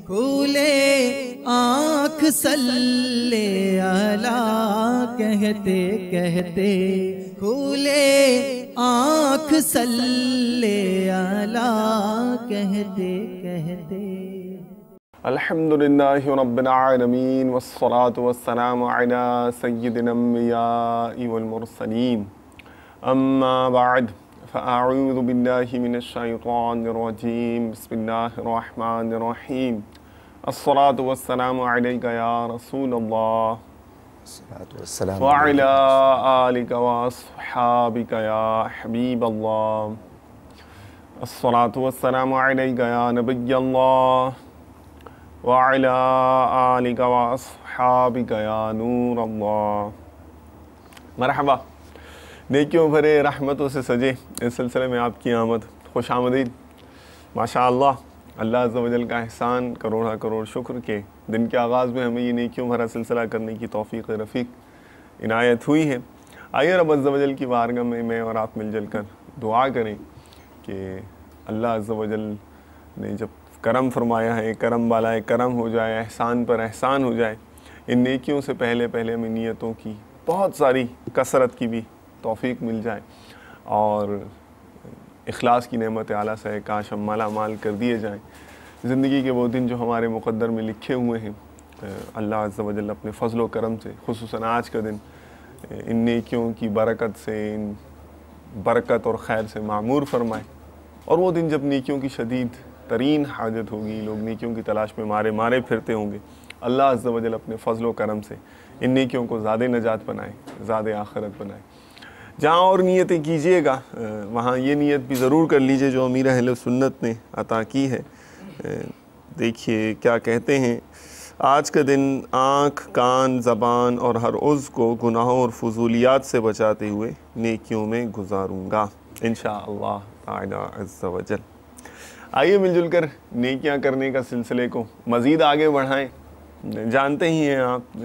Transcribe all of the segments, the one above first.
کھولے آنکھ صلی علی کہتے کہتے، کھولے آنکھ صلی علی کہتے کہتے۔ الحمدللہ رب العالمین والصلاة والسلام علی سید الانبیاء والمرسلین، اما بعد فاعوذ باللہ من الشیطان الرجیم، بسم اللہ الرحمن الرحیم۔ الصلاة والسلام علیک یا رسول اللہ وعلی آلک واصحابک یا حبیب اللہ۔ الصلاة والسلام علیک یا نبی اللہ وعلی آلک واصحابک یا نور اللہ۔ مرحبا، نیکیوں بھرے رحمتوں سے سجے اس سلسلے میں آپ کی آمد، خوش آمدید۔ ماشاءاللہ، اللہ عز و جل کا احسان کروڑا کروڑ شکر کے دن کے آغاز میں ہمیں یہ نیکیوں بھرا سلسلہ کرنے کی توفیق رفیق عنایت ہوئی ہے۔ آئیے رب عز و جل کی بارگاہ میں اور آپ مل جل کر دعا کریں کہ اللہ عز و جل نے جب کرم فرمایا ہے، کرم بالائے کرم ہو جائے، احسان پر احسان ہو جائے، ان نیکیوں سے پہلے ہمیں نیتوں کی بہت ساری کثرت کی بھی توفیق مل جائے اور اخلاص کی نعمت اعلیٰ سے کاش ہم مالا مال کر دیے جائیں۔ زندگی کے وہ دن جو ہمارے مقدر میں لکھے ہوئے ہیں، اللہ عز و جل اپنے فضل و کرم سے، خصوصاً آج کا دن، ان نیکیوں کی برکت سے، ان برکت اور خیر سے معمور فرمائے، اور وہ دن جب نیکیوں کی شدید ترین حاجت ہوگی، لوگ نیکیوں کی تلاش میں مارے پھرتے ہوں گے، اللہ عز و جل اپنے فضل و کرم سے ان نیکیوں کو زیادہ نجات بنائے، زیادہ آخرت بنائے۔ جہاں اور نیتیں کیجئے گا وہاں یہ نیت بھی ضرور کر لیجئے جو امیر اہل سنت نے عطا کی ہے۔ دیکھیے کیا کہتے ہیں، آج کا دن آنکھ، کان، زبان اور ہر عضو کو گناہوں اور فضولیات سے بچاتے ہوئے نیکیوں میں گزاروں گا انشاءاللہ تعالی عز و جل۔ آئیے مل جل کر نیکیاں کرنے کا سلسلے کو مزید آگے بڑھائیں۔ جانتے ہی ہیں آپ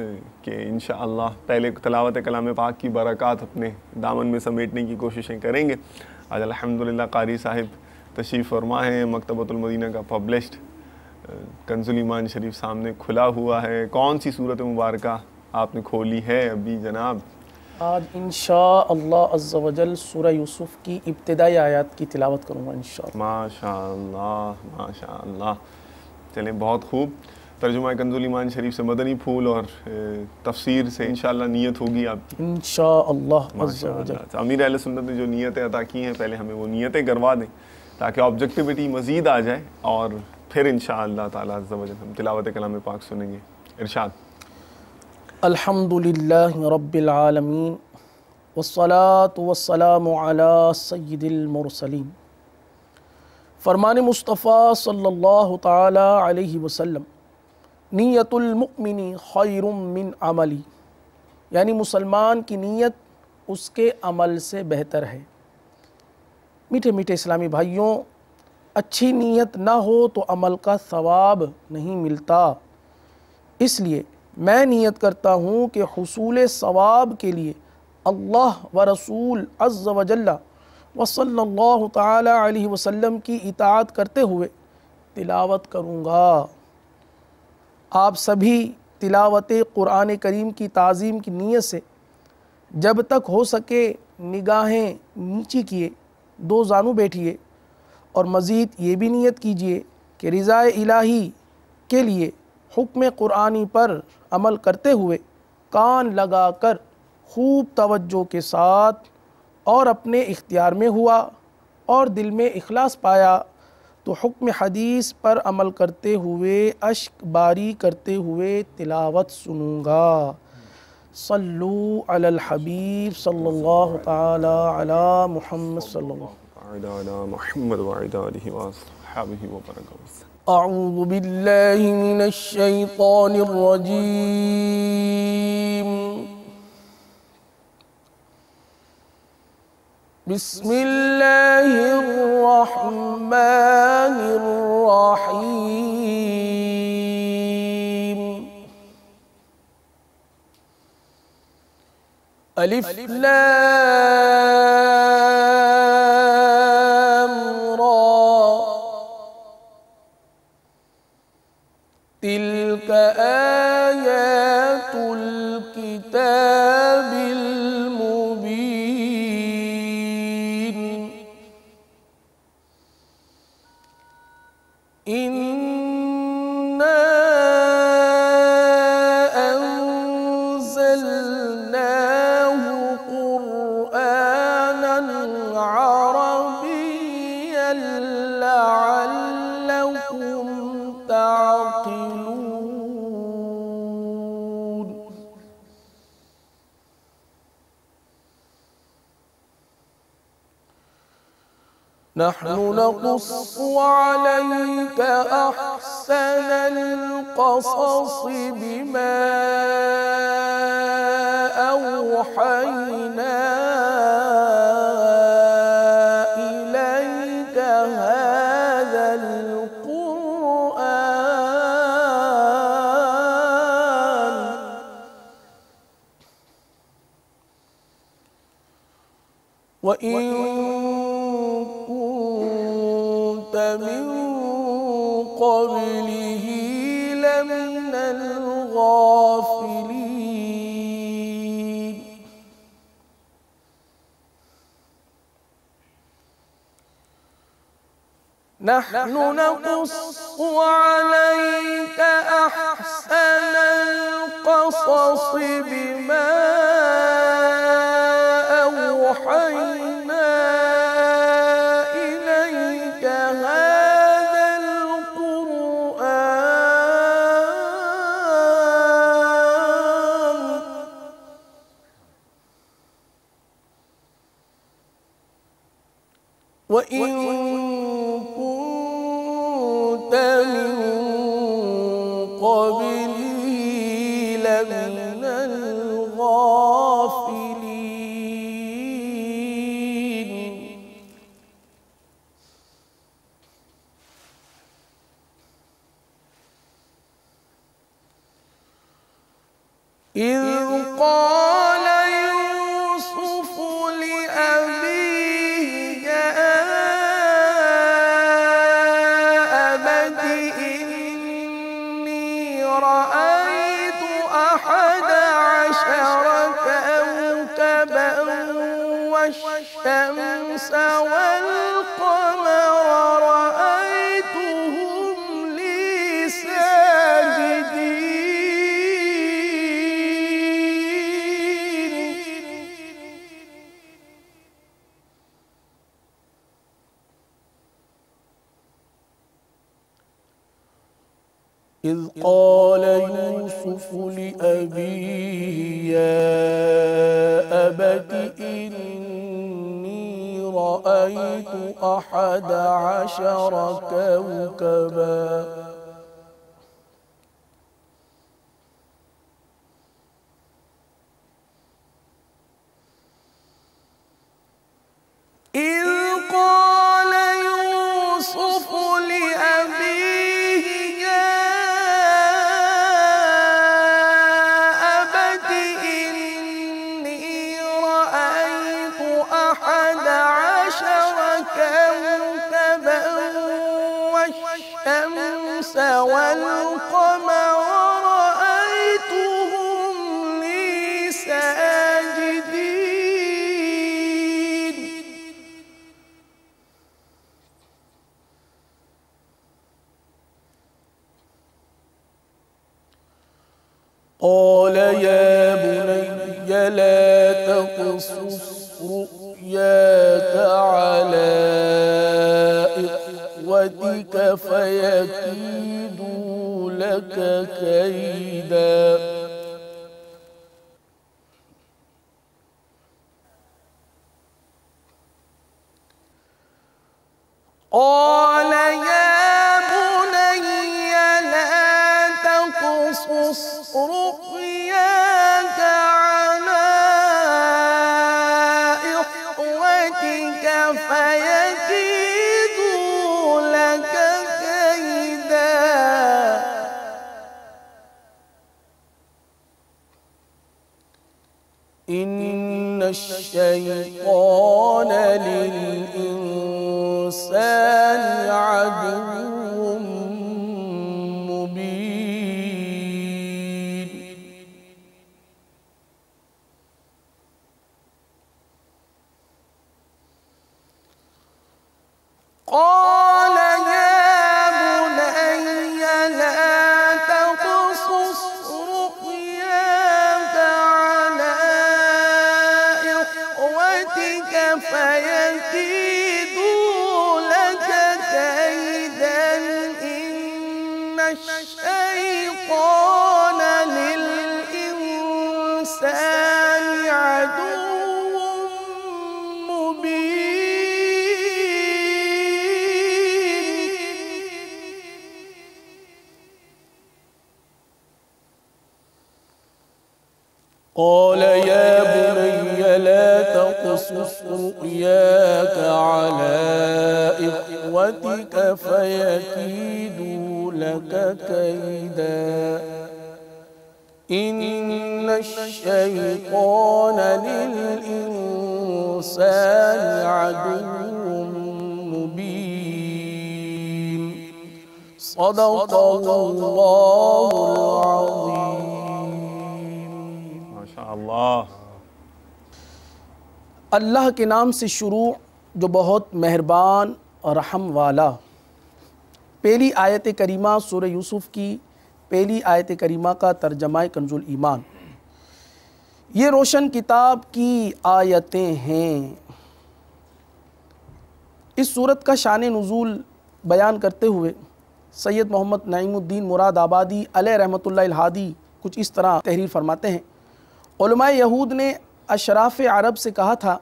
کہ انشاءاللہ پہلے تلاوت کلام پاک کی برکات اپنے دامن میں سمیٹنے کی کوششیں کریں گے۔ آج الحمدللہ قاری صاحب تشریف فرما ہے، مکتبۃ المدینہ کا پبلشڈ کنز الایمان شریف سامنے کھلا ہوا ہے۔ کون سی صورت مبارکہ آپ نے کھولی ہے ابھی جناب؟ آج انشاءاللہ عز و جل سورہ یوسف کی ابتدائی آیات کی تلاوت کروں گا انشاءاللہ۔ ماشاءاللہ ماشاءاللہ، چلیں بہت خوب۔ ترجمہ کنز الایمان شریف سے مدنی پھول اور تفسیر سے انشاءاللہ نیت ہوگی آپ کی انشاءاللہ عز و جل۔ امیر اہل سنت نے جو نیتیں عطا کی ہیں پہلے ہمیں وہ نیتیں کروا دیں تاکہ آبجیکٹیوٹی مزید آ جائے، اور پھر انشاءاللہ تعالی عز و جل ہم تلاوت کلام پاک سنیں گے۔ ارشاد۔ الحمدللہ رب العالمین والصلاة والسلام علی سید المرسلین۔ فرمان مصطفیٰ صلی اللہ تعالی علیہ وسلم، نیت المؤمن خیر من عملی، یعنی مسلمان کی نیت اس کے عمل سے بہتر ہے۔ میٹھے میٹھے اسلامی بھائیوں، اچھی نیت نہ ہو تو عمل کا ثواب نہیں ملتا، اس لیے میں نیت کرتا ہوں کہ حصول ثواب کے لیے اللہ و رسول عز و جل و صلی اللہ تعالی علیہ وسلم کی اطاعت کرتے ہوئے تلاوت کروں گا۔ آپ سبھی تلاوت قرآن کریم کی تعظیم کی نیت سے جب تک ہو سکے نگاہیں نیچی کیے، دو زانو بیٹھیے، اور مزید یہ بھی نیت کیجئے کہ رضا الہی کے لیے حکم قرآنی پر عمل کرتے ہوئے کان لگا کر خوب توجہ کے ساتھ اور اپنے اختیار میں ہوا اور دل میں اخلاص پایا تو حکم حدیث پر عمل کرتے ہوئے اشک باری کرتے ہوئے تلاوت سنوں گا۔ صلو علی الحبیب صلی اللہ تعالی علی محمد صلی اللہ علی محمد وعلی آلہ وصحبہ وبرکاتہ۔ اعوذ باللہ من الشیطان الرجیم، بسم اللہ الرحمن الرحیم۔ الف لام را تلك آيات الكتاب المبين إنا أنزلناه قرآنا عربيا لعلكم تعقلون نحن نقص عليك أحسن القصص بما أوحينا إليك هذا القرآن وإن كنت من قبله لمن الغافلين نحن نقص عليك أحسن القصص بما أوحينا إليك هذا القرآن وإن كنت من قبله لمن الغافلين إذ قال يوسف لأبيه يا أبت إني رأيت 11 كوكبا والشمس والقمر رأيتهم لي ساجدين إذ قال يوسف لأبيه يا أبت إني رأيت 11 كوكبا إذ قال يوسف لأبيه يا أبت إني رأيت 11 كوكبا والشمس والقمر رأيتهم لي ساجدين قال يا بني لا تقصص رؤياك على إخوتك فيكيدوا لك كيدا قال يا بني لا تقصص رؤياك على إخوتك فيكيدوا لك كيدا إن الشيطان للإنسان عدو مبين الشیطان للانسان عدو قال يا بني لا تقصص رؤياك على إخوتك فيكيدوا لك كيدا إن الشيطان للإنسان عدو مبين صدق الله العظيم. اللہ اللہ کے نام سے شروع جو بہت مہربان اور رحم والا. پہلی آیت کریمہ سورہ یوسف کی پہلی آیت کریمہ کا ترجمہ کنز الایمان. یہ روشن کتاب کی آیتیں ہیں. اس صورت کا شان نزول بیان کرتے ہوئے سید محمد نعیم الدین مراد آبادی علیہ رحمۃ اللہ الہادی کچھ اس طرح تحریر فرماتے ہیں. علماء یہود نے اشراف عرب سے کہا تھا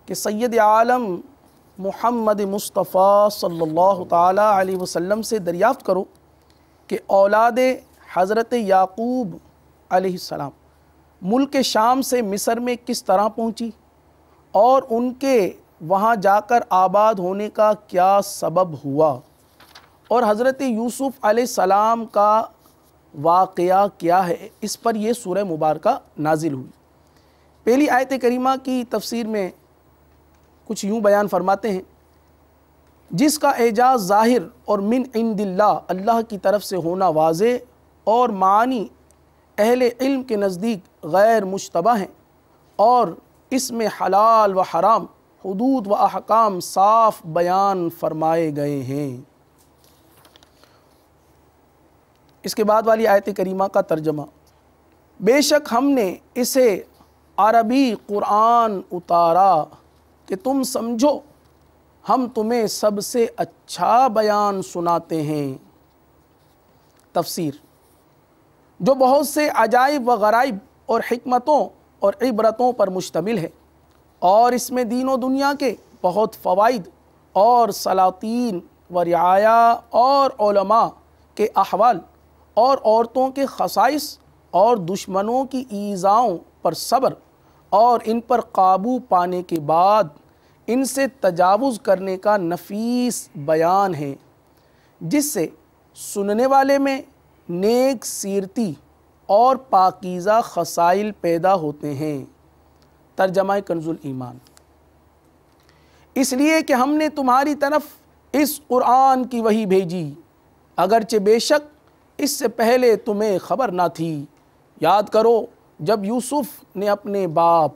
کہ سید عالم محمد مصطفیٰ صلی اللہ تعالیٰ علیہ وسلم سے دریافت کرو کہ اولاد حضرت یعقوب علیہ السلام ملک شام سے مصر میں کس طرح پہنچی اور ان کے وہاں جا کر آباد ہونے کا کیا سبب ہوا اور حضرت یوسف علیہ السلام کا واقعہ کیا ہے. اس پر یہ سورہ مبارکہ نازل ہوئی. پہلی آیت کریمہ کی تفسیر میں کچھ یوں بیان فرماتے ہیں: جس کا اعجاز ظاہر اور من عند اللہ اللہ کی طرف سے ہونا واضح اور معانی اہل علم کے نزدیک غیر مشتبہ ہیں اور اس میں حلال و حرام حدود و احکام صاف بیان فرمائے گئے ہیں. اس کے بعد والی آیت کریمہ کا ترجمہ: بے شک ہم نے اسے عربی قرآن اتارا کہ تم سمجھو ہم تمہیں سب سے اچھا بیان سناتے ہیں. تفسیر: جو بہت سے عجائب و غرائب اور حکمتوں اور عبرتوں پر مشتمل ہے اور اس میں دین و دنیا کے بہت فوائد اور سلاطین و رعایا اور علماء کے احوال اور عورتوں کے خصائص اور دشمنوں کی ایذاؤں پر صبر اور ان پر قابو پانے کے بعد ان سے تجاوز کرنے کا نفیس بیان ہے جس سے سننے والے میں نیک سیرتی اور پاکیزہ خصائل پیدا ہوتے ہیں. ترجمہ کنز الایمان: اس لیے کہ ہم نے تمہاری طرف اس قرآن کی وحی بھیجی اگرچہ بے شک اس سے پہلے تمہیں خبر نہ تھی. یاد کرو جب یوسف نے اپنے باپ.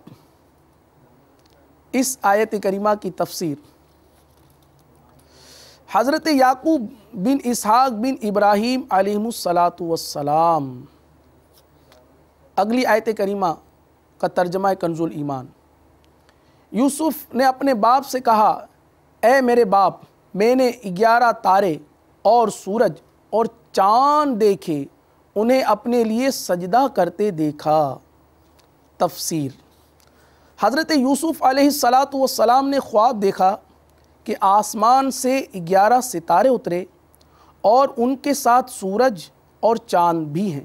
اس آیت کریمہ کی تفسیر: حضرت یعقوب بن اسحاق بن ابراہیم علیہ السلام. اگلی آیت کریمہ کا ترجمہ کنز الایمان: یوسف نے اپنے باپ سے کہا اے میرے باپ میں نے 11 تارے اور سورج اور چاند دیکھے انہیں اپنے لیے سجدہ کرتے دیکھا. تفسیر: حضرت یوسف علیہ السلام نے خواب دیکھا کہ آسمان سے 11 ستارے اترے اور ان کے ساتھ سورج اور چاند بھی ہیں.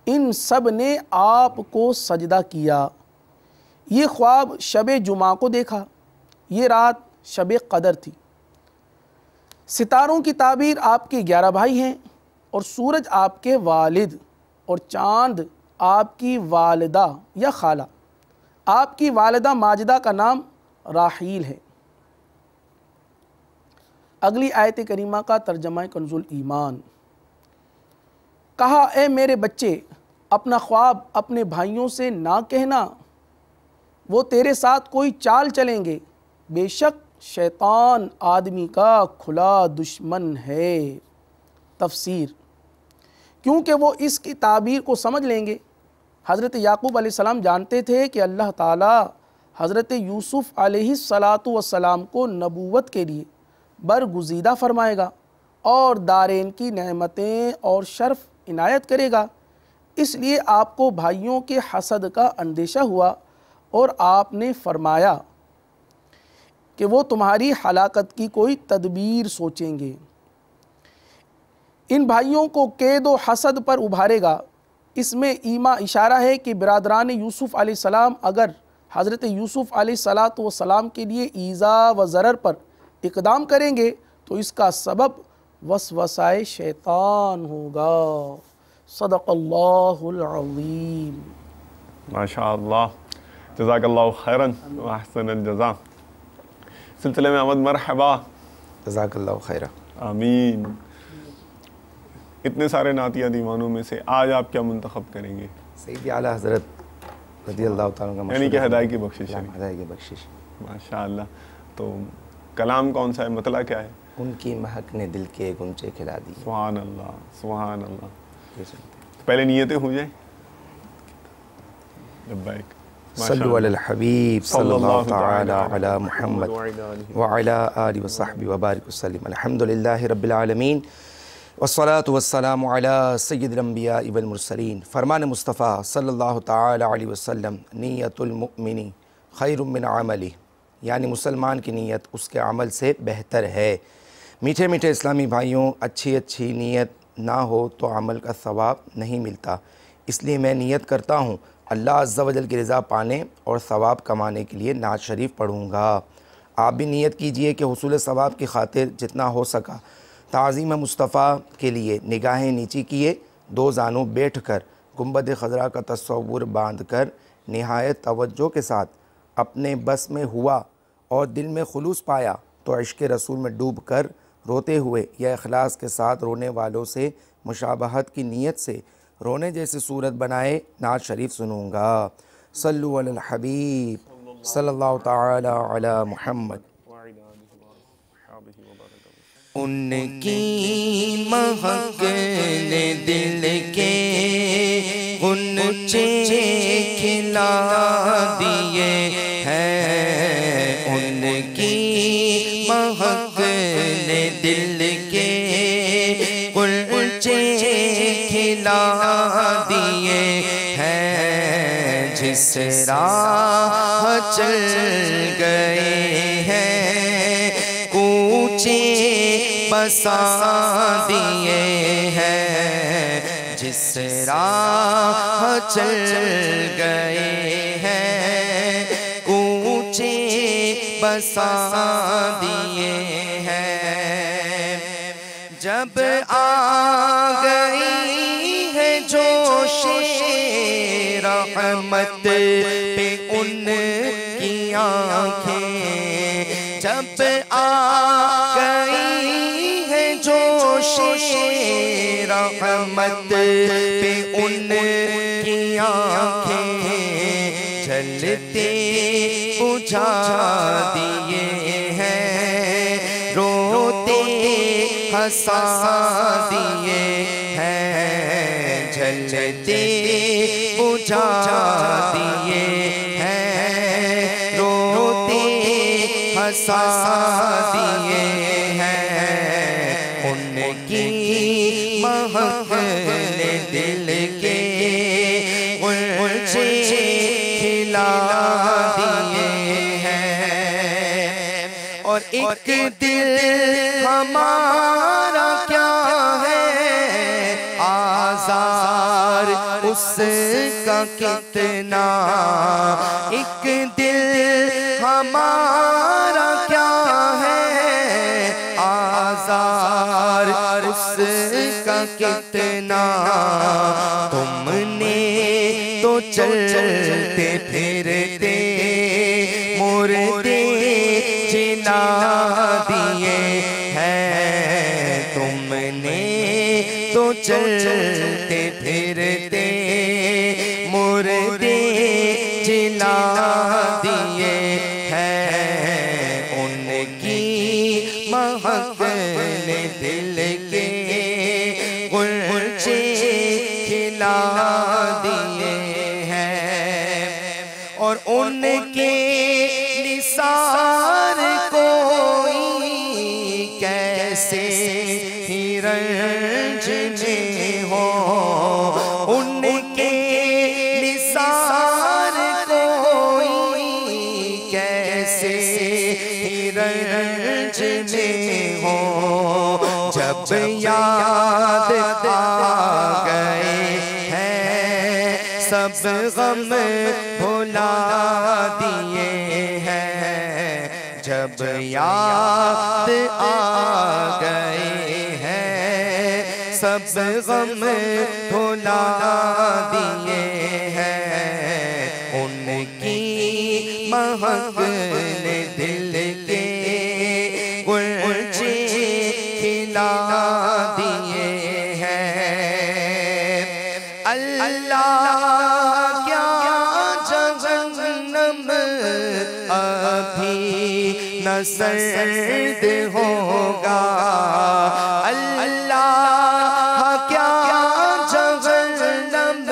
ان سب نے آپ کو سجدہ کیا. یہ خواب شب جمعہ کو دیکھا. یہ رات شب قدر تھی. ستاروں کی تعبیر آپ کے 11 بھائی ہیں اور سورج آپ کے والد اور چاند آپ کی والدہ یا خالہ. آپ کی والدہ ماجدہ کا نام راحیل ہے. اگلی آیت کریمہ کا ترجمہ کنز الایمان: کہا اے میرے بچے اپنا خواب اپنے بھائیوں سے نہ کہنا وہ تیرے ساتھ کوئی چال چلیں گے. بے شک شیطان آدمی کا کھلا دشمن ہے. تفسیر: کیونکہ وہ اس کی تعبیر کو سمجھ لیں گے. حضرت یعقوب علیہ السلام جانتے تھے کہ اللہ تعالیٰ حضرت یوسف علیہ السلام کو نبوت کے لیے برگزیدہ فرمائے گا اور دارین کی نعمتیں اور شرف عنایت کرے گا۔ اس لیے آپ کو بھائیوں کے حسد کا اندیشہ ہوا اور آپ نے فرمایا کہ وہ تمہاری ہلاکت کی کوئی تدبیر سوچیں گے۔ ان بھائیوں کو قید و حسد پر ابھارے گا۔ اس میں ایما اشارہ ہے کہ برادران یوسف علیہ السلام اگر حضرت یوسف علیہ السلام کے لیے ایذا و ضرر پر اقدام کریں گے تو اس کا سبب وسوسہ شیطان ہوگا۔ صدق اللہ العظیم۔ ماشاء اللہ، جزاک اللہ خیراً و احسن الجزا۔ سلسلے میں احمد مرحبا۔ جزاک اللہ خیرہ۔ آمین۔ اتنے سارے نعتیہ دیوانوں میں سے آج آپ کیا منتخب کریں گے؟ سیدی اعلیٰ حضرت رضی اللہ تعالیٰ کا یعنی کہ ہدایت کی بخشش ہے۔ ہدایت کی بخشش۔ ماشاء اللہ۔ تو کلام کون سا ہے، مطلع کیا ہے؟ ان کی مہک نے دل کے گنچے کھلا دی۔ سبحان اللہ، سبحان اللہ۔ یہ سنتے ہیں۔ پہلے نیتیں ہو جائیں۔ لبیک۔ صلو علی الحبیب صلی اللہ تعالی علی محمد وعلی آلہ وصحبہ وبارک وسلم۔ الحمدللہ رب العالمین والصلاة والسلام علی سید الانبیاء والمرسلین۔ فرمان مصطفیٰ صلی اللہ تعالی علیہ وسلم، نیت المؤمن خیر من عملہ، یعنی مسلمان کی نیت اس کے عمل سے بہتر ہے۔ میٹھے میٹھے اسلامی بھائیوں، اچھی نیت نہ ہو تو عمل کا ثواب نہیں ملتا۔ اس لیے میں نیت کرتا ہوں اللہ عز و جل کی رضا پانے اور ثواب کمانے کے لیے نعت شریف پڑھوں گا۔ آپ بھی نیت کیجئے کہ حصول ثواب کی خاطر جتنا ہو سکا تعظیم مصطفیٰ کے لیے نگاہیں نیچی کیے، دو زانوں بیٹھ کر گنبد خضرا کا تصور باندھ کر نہایت توجہ کے ساتھ اپنے بس میں ہوا اور دل میں خلوص پایا تو عشق رسول میں ڈوب کر روتے ہوئے یا اخلاص کے ساتھ رونے والوں سے مشابہت کی نیت سے رونے جیسی صورت بنائے نعت شریف سنوں گا۔ صلو علی الحبیب صلی اللہ تعالی علی محمد۔ ان کی مہک نے دل کے غنچے کھلا دیے ہیں، ان کی مہک نے دل کے غنچے کھلا دیے ہیں، جس راہ چل گئے ہیں کوچے بسا دیے ہیں، جس راہ چل گئے ہیں کوچے بسا دیے ہیں۔ جب آ گئی ہے جوش رحمت پہ ان کی آنکھیں، جب آ گئی ہے جوش رحمت پہ ان کی آنکھیں، جلتے بجھا دیے ہیں، روتے ہنسا دیے ہیں، جلتے بجھا دیے ہیں، روتے ہنسا دیے ہیں، ان کی مہک نے دل کے غنچے کھلا دیے ہیں۔ اور ایک دل ہمارا کیا ہے آزار اس کا کتنا، ایک دل ہمارا کیا ہے آزار اس کا کتنا، تم نے تو چلتے پھرتے مردے جلا دیے ہیں، تم نے تو چلتے پھرتے مردے جلا دیے ہیں، ان کی مہک نے دل کے غنچے کھلا دیے ہیں، اور ان کے نثار کوئی کیسے سب غم بھلا دیے ہیں جب یاد آ گئے ہیں سب غم بھلا دیے ہیں ان کی مہک نے دل کے گلچے کھلا دیے ہیں اللہ کیا جہنم ابھی نہ سرد ہوگا اللہ کیا جہنم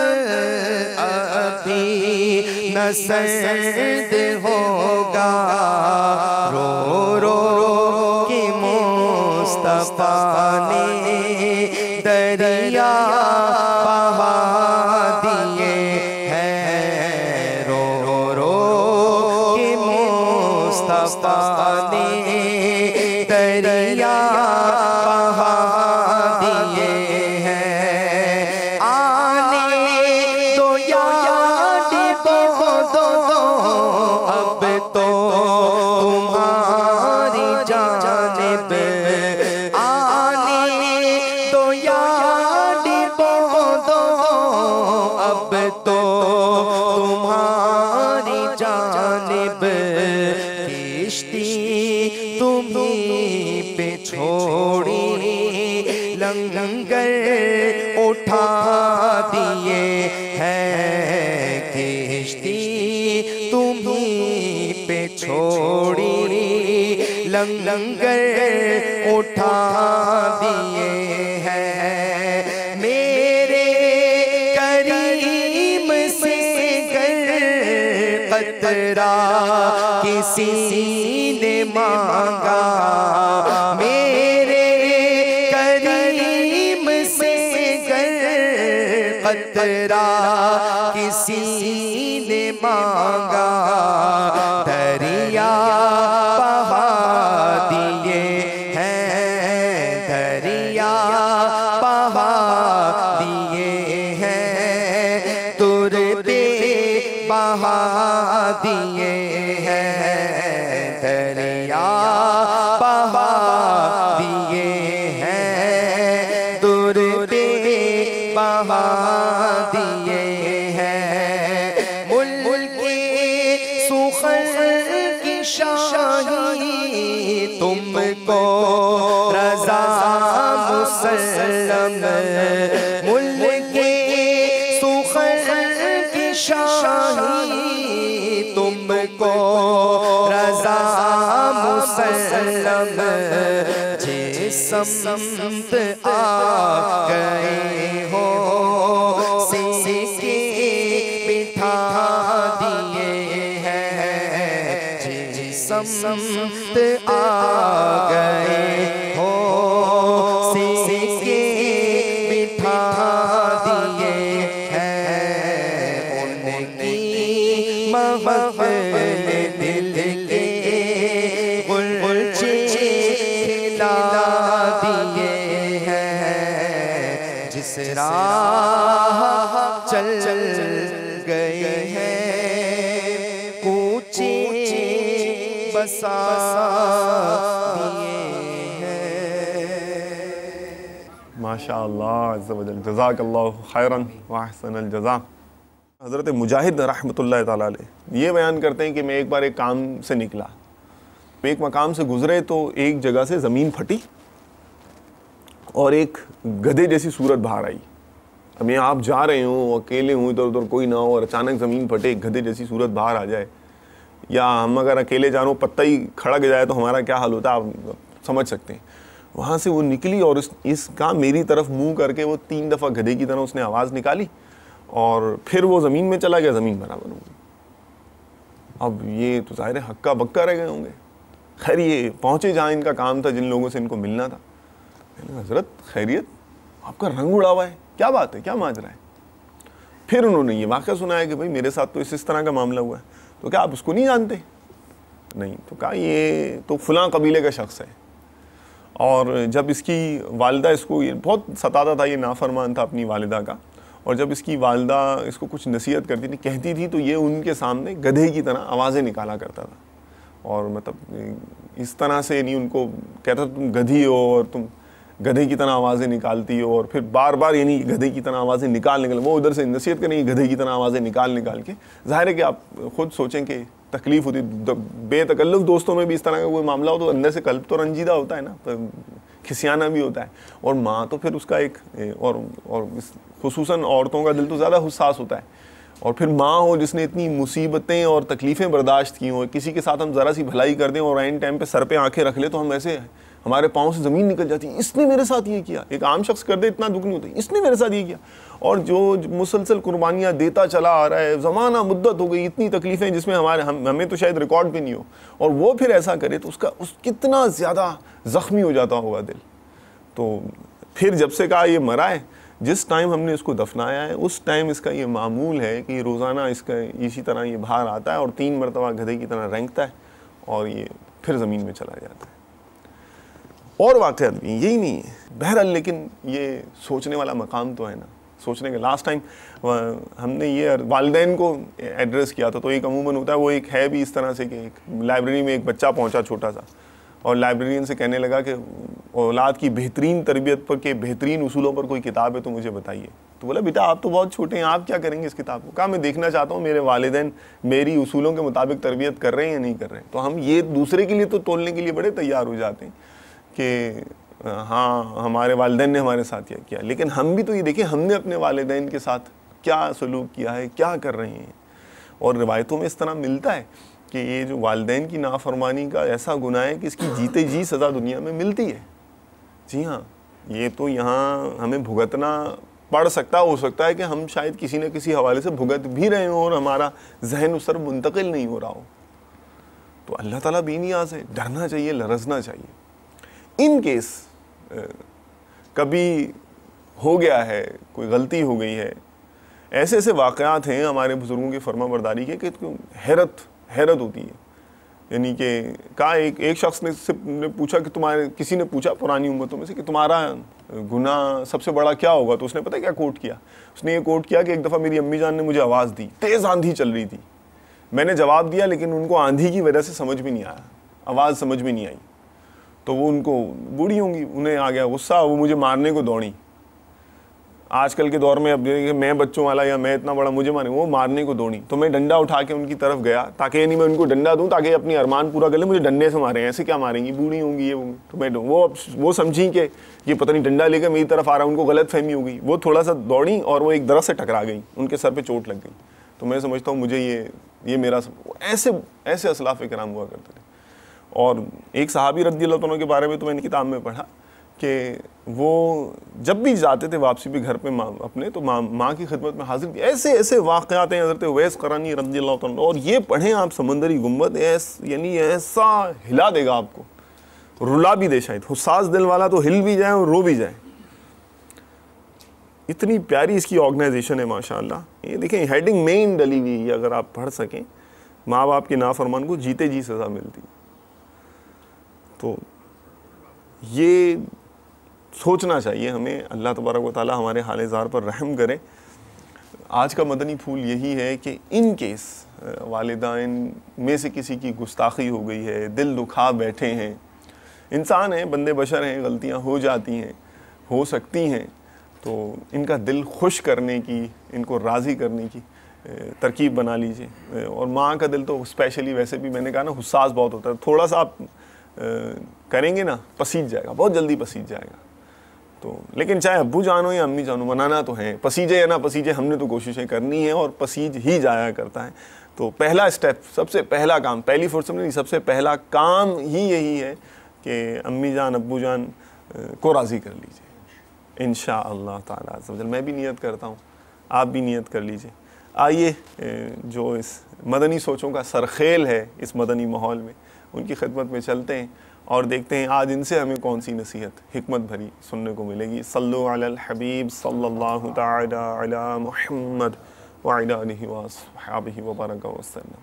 ابھی نہ سرد ہوگا رو رو کے مصطفیٰ نے دریا بہا دیے ہیں رو رو کے مصطفیٰ نے دریا بہا دیے ہیں آنے دو یاد دو اب تو تمہاری جانب آنے دو یاد دو اب تو تمہاری جانب کشتی تمہیں پہ چھوڑی لنگر اٹھا دیے ہیں کشتی تمہیں پہ چھوڑی لنگر اٹھا دیے ہیں میرے کریم سے گر قطرہ کسی نے مانگا میرے کریم سے گر قطرہ کسی نے مانگا دریا بہا دیے ہیں دریا بہا دیے ہیں تر پہ بہا دیے ہیں دریا بہا دیے ہیں تر پہ بہا دیے ہیں ملک سخن کی شاہی تم کو رضا مسلم ملک سخن کی شاہی تم کو رضا مسلم جس سمت آ گئے ہو سکے بٹھا دیے ہیں جس سمت آ گئے ہو سکے بٹھا دیے ہیں ان کی مہک نے دل کے گلچے کھلا دیے ہیں جس راہ چل گئے ہیں کوچے بسا دیے ہیں ماشاء اللہ عز و جل جزاک اللہ خیراً واحسن الجزا۔ حضرت مجاہد رحمۃ اللہ تعالیٰ علیہ یہ بیان کرتے ہیں کہ میں ایک بار ایک کام سے نکلا، ایک مقام سے گزرے تو ایک جگہ سے زمین پھٹی اور ایک گدھے جیسی صورت باہر آئی۔ اب میں آپ جا رہے ہوں اکیلے ہوں ادھر ادھر کوئی نہ ہو اور اچانک زمین پھٹے ایک گدھے جیسی صورت باہر آ جائے، یا ہم اگر اکیلے جا رہے ہوں پتہ ہی کھڑک جائے تو ہمارا کیا حال ہوتا ہے آپ سمجھ سکتے ہیں۔ وہاں سے وہ نکلی اور اس کا میری طرف منہ کر کے وہ 3 دفعہ گدھے کی طرح اس نے آواز نکالی اور پھر وہ زمین میں چلا گیا، زمین برابر ہو گئی۔ اب یہ تو ظاہر ہے ہکا بکا رہ گئے ہوں گے۔ خیر یہ پہنچے جہاں ان کا کام تھا، جن لوگوں سے ان کو ملنا تھا۔ حضرت خیریت، آپ کا رنگ اڑا ہوا ہے، کیا بات ہے، کیا ماجرا ہے؟ پھر انہوں نے یہ واقعہ سنایا کہ بھائی میرے ساتھ تو اس طرح کا معاملہ ہوا ہے۔ تو کیا آپ اس کو نہیں جانتے؟ نہیں۔ تو کہا یہ تو فلاں قبیلے کا شخص ہے، اور جب اس کی والدہ اس کو یہ بہت ستاتا تھا، یہ نافرمان تھا اپنی والدہ کا، اور جب اس کی والدہ اس کو کچھ نصیحت کرتی تھی کہتی تھی تو یہ ان کے سامنے گدھے کی طرح آوازیں نکالا کرتا تھا، اور مطلب اس طرح سے یعنی ان کو کہتا تم گدھی ہو اور تم گدھے کی طرح آوازیں نکالتی ہو، اور پھر بار بار یعنی گدھے کی طرح آوازیں نکال وہ ادھر سے نصیحت کریں گے گدھے کی طرح آوازیں نکال کے. ظاہر ہے کہ آپ خود سوچیں کہ تکلیف ہوتی، بے تکلف دوستوں میں بھی اس طرح کا کوئی معاملہ ہو تو اندر سے قلب تو رنجیدہ ہوتا ہے نا، کھسیانا بھی ہوتا ہے. اور ماں تو پھر اس کا ایک اور خصوصاً عورتوں کا دل تو زیادہ حساس ہوتا ہے، اور پھر ماں ہو جس نے اتنی مصیبتیں اور تکلیفیں برداشت کی ہوں، کسی کے ساتھ ہم ذرا سی بھلائی کر دیں اور عین ٹائم پہ سر پہ آنکھیں رکھ لے تو ہم ایسے ہمارے پاؤں سے زمین نکل جاتی ہے، اس نے میرے ساتھ یہ کیا. ایک عام شخص کر دے اتنا دکھ نہیں ہوتا، اس نے میرے ساتھ یہ کیا. اور جو مسلسل قربانیاں دیتا چلا آ رہا ہے، زمانہ مدت ہو گئی، اتنی تکلیفیں جس میں ہمیں تو شاید ریکارڈ بھی نہیں ہو، اور وہ پھر ایسا کرے تو اس کتنا زیادہ زخمی ہو جاتا ہوگا دل. تو پھر جب سے کہا یہ مرا ہے، جس ٹائم ہم نے اس کو دفنایا ہے اس ٹائم اس کا یہ معمول ہے کہ روزانہ اس کا اسی طرح یہ باہر آتا ہے اور 3 مرتبہ گدھے کی طرح رینگتا ہے اور یہ پھر زمین میں چلا جاتا ہے. اور واقعات بھی یہی نہیں ہے بہرحال، لیکن یہ سوچنے والا مقام تو ہے نا، سوچنے کے. لاسٹ ٹائم ہم نے یہ والدین کو ایڈریس کیا تھا، تو ایک عموماً ہوتا ہے وہ ایک ہے بھی اس طرح سے کہ ایک لائبریری میں ایک بچہ پہنچا چھوٹا سا، اور لائبریرین سے کہنے لگا کہ اولاد کی بہترین تربیت پر کے بہترین اصولوں پر کوئی کتاب ہے تو مجھے بتائیے. تو بولا بیٹا آپ تو بہت چھوٹے ہیں، آپ کیا کریں گے اس کتاب کو. کہا میں دیکھنا چاہتا ہوں میرے والدین میری اصولوں کے مطابق تربیت کر رہے ہیں یا نہیں کر رہے ہیں. تو ہم یہ دوسرے کے لیے تو تولنے کے لیے بڑے تیار ہو جاتے ہیں کہ ہاں ہمارے والدین نے ہمارے ساتھ یہ کیا، لیکن ہم بھی تو یہ دیکھیں ہم نے اپنے والدین کے ساتھ کیا سلوک کیا ہے، کیا کر رہے ہیں. اور روایتوں میں اس طرح ملتا ہے کہ یہ جو والدین کی نافرمانی کا ایسا گناہ ہے کہ اس کی جیتے جی سزا دنیا میں ملتی ہے. جی ہاں، یہ تو یہاں ہمیں بھگتنا پڑ سکتا ہو سکتا ہے کہ ہم شاید کسی نہ کسی حوالے سے بھگت بھی رہے ہوں اور ہمارا ذہن اس طرف منتقل نہیں ہو رہا ہو. تو اللہ تعالیٰ بے نیاز ہے، ڈرنا چاہیے، لرزنا چاہیے. ان کیس کبھی ہو گیا ہے، کوئی غلطی ہو گئی ہے، ایسے ایسے واقعات ہیں ہمارے بزرگوں کی فرما برداری کے کہ حیرت ہوتی ہے. یعنی کہ کہا ایک شخص نے پوچھا کہ کسی نے پوچھا پرانی امتوں میں سے کہ تمہارا گناہ سب سے بڑا کیا ہوگا. تو اس نے پتہ کیا کوٹ کیا؟ اس نے یہ کوٹ کیا کہ ایک دفعہ میری امی جان نے مجھے آواز دی، تیز آندھی چل رہی تھی، میں نے جواب دیا لیکن ان کو آندھی کی وجہ سے سمجھ بھی نہیں آیا، آواز سمجھ بھی نہیں آئی. تو وہ ان کو بوڑھی ہوں گی، انہیں آ گیا غصہ، وہ مجھے مارنے کو دوڑی. آج کل کے دور میں اب میں بچوں والا یا میں اتنا بڑا مجھے وہ مارنے کو دوڑی. تو میں ڈنڈا اٹھا کے ان کی طرف گیا تاکہ میں ان کو ڈنڈا دوں تاکہ اپنی ارمان پورا کر لیں. مجھے ڈنڈے سے مارے، ایسے کیا ماریں گی، بوڑھی ہوں گی یہ ہوں گی. تو میں وہ سمجھی کہ یہ پتہ نہیں ڈنڈا لے کے میری طرف آ رہا ہے، ان کو غلط فہمی ہو گئی. وہ تھوڑا سا دوڑی اور وہ ایک درخت سے ٹکرا گئی، ان کے سر پہ چوٹ لگ گئی. تو میں سمجھتا ہوں مجھے یہ میرا ایسے اسلاف کرام ہوا کرتے تھے. اور ایک صحابی رضی اللہ عنہ کے بارے میں تو میں نے کتاب میں پڑھا کہ وہ جب بھی جاتے تھے واپسی بھی گھر پہ اپنے تو ماں کی خدمت میں حاضر تھی. ایسے واقعات ہیں حضرت اویس قرنی رضی اللہ عنہ. اور یہ پڑھیں آپ سمندری گنبد، یعنی ایسا ہلا دے گا آپ کو، رلا بھی دے. شاید حساس دل والا تو ہل بھی جائے اور رو بھی جائے. اتنی پیاری اس کی آرگنائزیشن ہے ماشاءاللہ. یہ دیکھیں ہیڈنگ مین ڈلی ہوئی ہے، اگر آپ پڑھ سکیں ماں باپ کے نافرمان کو جیتے جی سزا ملتی. تو یہ سوچنا چاہیے ہمیں، اللہ تبارک و تعالی ہمارے حال زار پر رحم کرے. آج کا مدنی پھول یہی ہے کہ ان کیس والدین میں سے کسی کی گستاخی ہو گئی ہے، دل دکھا بیٹھے ہیں، انسان ہیں، بندے بشر ہیں، غلطیاں ہو جاتی ہیں، ہو سکتی ہیں، تو ان کا دل خوش کرنے کی، ان کو راضی کرنے کی ترکیب بنا لیجئے. اور ماں کا دل تو اسپیشلی ویسے بھی میں نے کہا نا حساس بہت ہوتا ہے. تھوڑا سا آپ کریں گے نا پسیج جائے گا، بہت جلدی پسیج جائے گا. تو لیکن چاہے ابو جانو یا امی جانو منانا تو ہے، پسیجے یا نہ پسیجے ہم نے تو کوششیں کرنی ہے اور پسیج ہی جایا کرتا ہے. تو پہلا اسٹیپ، سب سے پہلا کام، پہلی فرصت میں نہیں، سب سے پہلا کام ہی یہی ہے کہ امی جان ابو جان کو راضی کر لیجئے انشاءاللہ تعالی عز و جل. میں بھی نیت کرتا ہوں، آپ بھی نیت کر لیجئے. آئیے جو اس مدنی سوچوں کا سرخیل ہے اس مدنی ماحول میں، ان کی خدمت میں چلتے ہیں اور دیکھتے ہیں آج ان سے ہمیں کون سی نصیحت حکمت بھری سننے کو ملے گی. صلو علی الحبیب صلی اللہ تعالی علی محمد وعلی آلہ وصحبہ وبارک وسلم.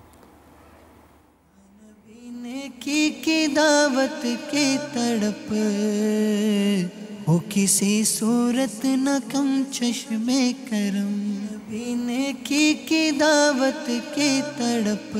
نیکی کی دعوت کی تڑپ ہو کسی صورت نہ کم چشمے کرم نبی نیکی کی دعوت کی تڑپ.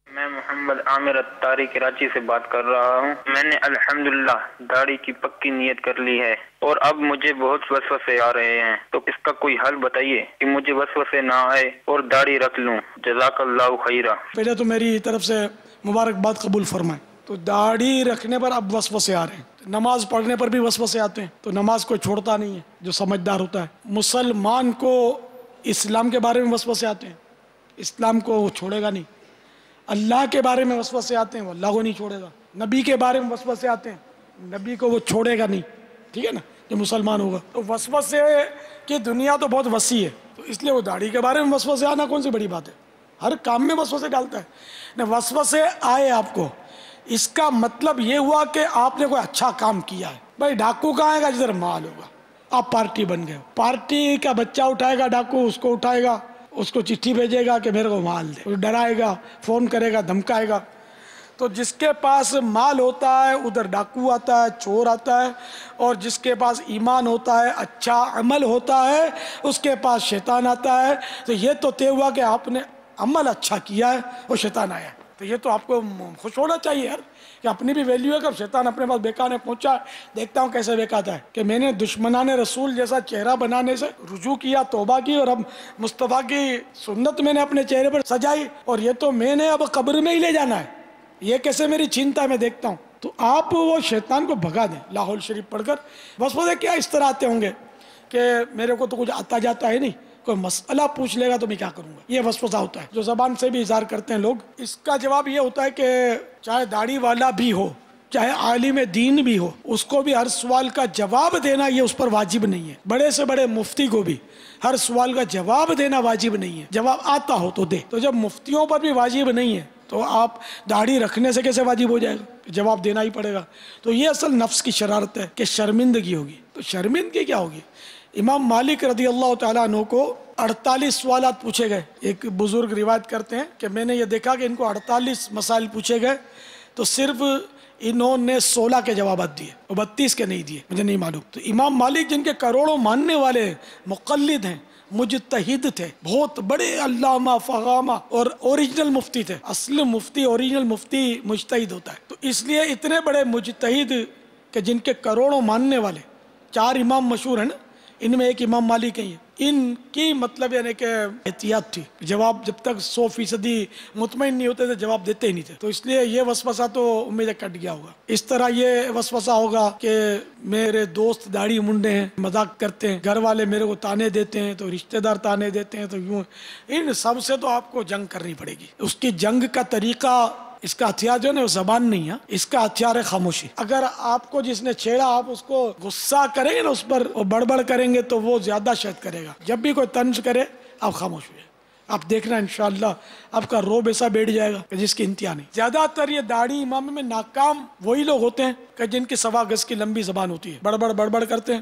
میں محمد عامر اتاری کراچی سے بات کر رہا ہوں. میں نے الحمدللہ داڑھی کی پکی نیت کر لی ہے اور اب مجھے بہت وسوسے آ رہے ہیں، تو اس کا کوئی حل بتائیے کہ مجھے وسوسے نہ آئے اور داڑھی رکھ لوں. جزاک اللہ خیرہ. پہلے تو میری طرف سے مبارکباد قبول فرمائیں. تو داڑھی رکھنے پر اب وسوسے آ رہے ہیں، نماز پڑھنے پر بھی وسوسے آتے ہیں، تو نماز کوئی چھوڑتا نہیں ہے جو سمجھدار ہوتا ہے. مسلمان کو اسلام کے بارے میں وسوسے آتے ہیں، اسلام کو وہ چھوڑے گا نہیں. اللہ کے بارے میں وسوسے آتے ہیں، وہ اللہ کو نہیں چھوڑے گا. نبی کے بارے میں وسوسے آتے ہیں، نبی کو وہ چھوڑے گا نہیں. ٹھیک ہے نا، جو مسلمان ہوگا. تو وسوسے کی دنیا تو بہت وسیع ہے، تو اس لیے وہ داڑھی کے بارے میں وسوسے آنا کون سی بڑی بات ہے. ہر کام میں وسوسے ڈالتا ہے. نہ وسوسے آئے آپ کو، اس کا مطلب یہ ہوا کہ آپ نے کوئی اچھا کام کیا ہے. بھائی ڈاکو کہاں آئے گا جدھر مال ہوگا. آپ پارٹی بن گئے، پارٹی کا بچہ اٹھائے گا ڈاکو، اس کو اٹھائے گا، اس کو چٹھی بھیجے گا کہ میرے کو مال دے، ڈرائے گا، فون کرے گا، دھمکائے گا. تو جس کے پاس مال ہوتا ہے ادھر ڈاکو آتا ہے، چور آتا ہے، اور جس کے پاس ایمان ہوتا ہے، اچھا عمل ہوتا ہے، اس کے پاس شیطان آتا ہے. تو یہ تو طے ہوا کہ آپ نے عمل اچھا کیا ہے اور شیطان آیا. تو یہ تو آپ کو خوش ہونا چاہیے یار کہ اپنی بھی ویلیو ہے کہ شیطان اپنے پاس بیکانے پہنچا. دیکھتا ہوں کیسے بیکاتا ہے کہ میں نے دشمنان رسول جیسا چہرہ بنانے سے رجوع کیا، توبہ کی، اور اب مصطفیٰ کی سنت میں نے اپنے چہرے پر سجائی، اور یہ تو میں نے اب قبر میں ہی لے جانا ہے. یہ کیسے میری چنتا ہے، میں دیکھتا ہوں. تو آپ وہ شیطان کو بھگا دیں لاہور شریف پڑھ کر. وسوسے کیا اس طرح آتے ہوں گے کہ میرے کو تو کچھ آتا جاتا ہے نہیں، کوئی مسئلہ پوچھ لے گا تو میں کیا کروں گا. یہ وسوسہ ہوتا ہے جو زبان سے بھی اظہار کرتے ہیں لوگ. اس کا جواب یہ ہوتا ہے کہ چاہے داڑھی والا بھی ہو، چاہے عالم دین بھی ہو، اس کو بھی ہر سوال کا جواب دینا یہ اس پر واجب نہیں ہے. بڑے سے بڑے مفتی کو بھی ہر سوال کا جواب دینا واجب نہیں ہے. جواب آتا ہو تو دے. تو جب مفتیوں پر بھی واجب نہیں ہے تو آپ داڑھی رکھنے سے کیسے واجب ہو جائے گا؟ جواب دینا ہی پڑے گا. تو یہ اصل نفس کی شرارت ہے کہ شرمندگی ہوگی. تو شرمندگی کیا ہوگی؟ امام مالک رضی اللہ تعالیٰ عنہ کو 48 سوالات پوچھے گئے. ایک بزرگ روایت کرتے ہیں کہ میں نے یہ دیکھا کہ ان کو 48 مسائل پوچھے گئے تو صرف انہوں نے 16 کے جوابات دیے اور 32 کے نہیں دیے. مجھے نہیں معلوم. تو امام مالک جن کے کروڑوں ماننے والے مقلد ہیں، مجتہد تھے، بہت بڑے علامہ فغامہ اور اوریجنل مفتی تھے. اصل مفتی، اوریجنل مفتی مجتہد ہوتا ہے. تو اس لیے اتنے بڑے مجتہد کہ جن کے کروڑوں ماننے والے 4 امام مشہور ہیں نا، ان میں ایک امام مالک ہیں. ان کی مطلب یعنی کہ احتیاط تھی، جواب جب تک 100% مطمئن نہیں ہوتے تھے جواب دیتے ہی نہیں تھے. تو اس لیے یہ وسوسہ تو امید کٹ گیا ہوگا. اس طرح یہ وسوسہ ہوگا کہ میرے دوست داڑھی منڈے ہیں، مذاق کرتے ہیں، گھر والے میرے کو تانے دیتے ہیں، تو رشتہ دار تانے دیتے ہیں، تو یوں ان سب سے تو آپ کو جنگ کرنی پڑے گی. اس کی جنگ کا طریقہ، اس کا ہتھیار جو ہے نا وہ زبان نہیں ہے، اس کا ہتھیار ہے خاموشی. اگر آپ کو جس نے چھیڑا آپ اس کو غصہ کریں گے نا اس پر اور بڑبڑ کریں گے تو وہ زیادہ شاید کرے گا. جب بھی کوئی طنز کرے آپ خاموش ہوئے. آپ دیکھنا انشاءاللہ آپ کا روب ایسا بیٹھ جائے گا کہ جس کی انتہا نہیں. زیادہ تر یہ داڑھی امام میں ناکام وہی لوگ ہوتے ہیں کہ جن کی 1.25 گز کی لمبی زبان ہوتی ہے، بڑبڑ کرتے ہیں،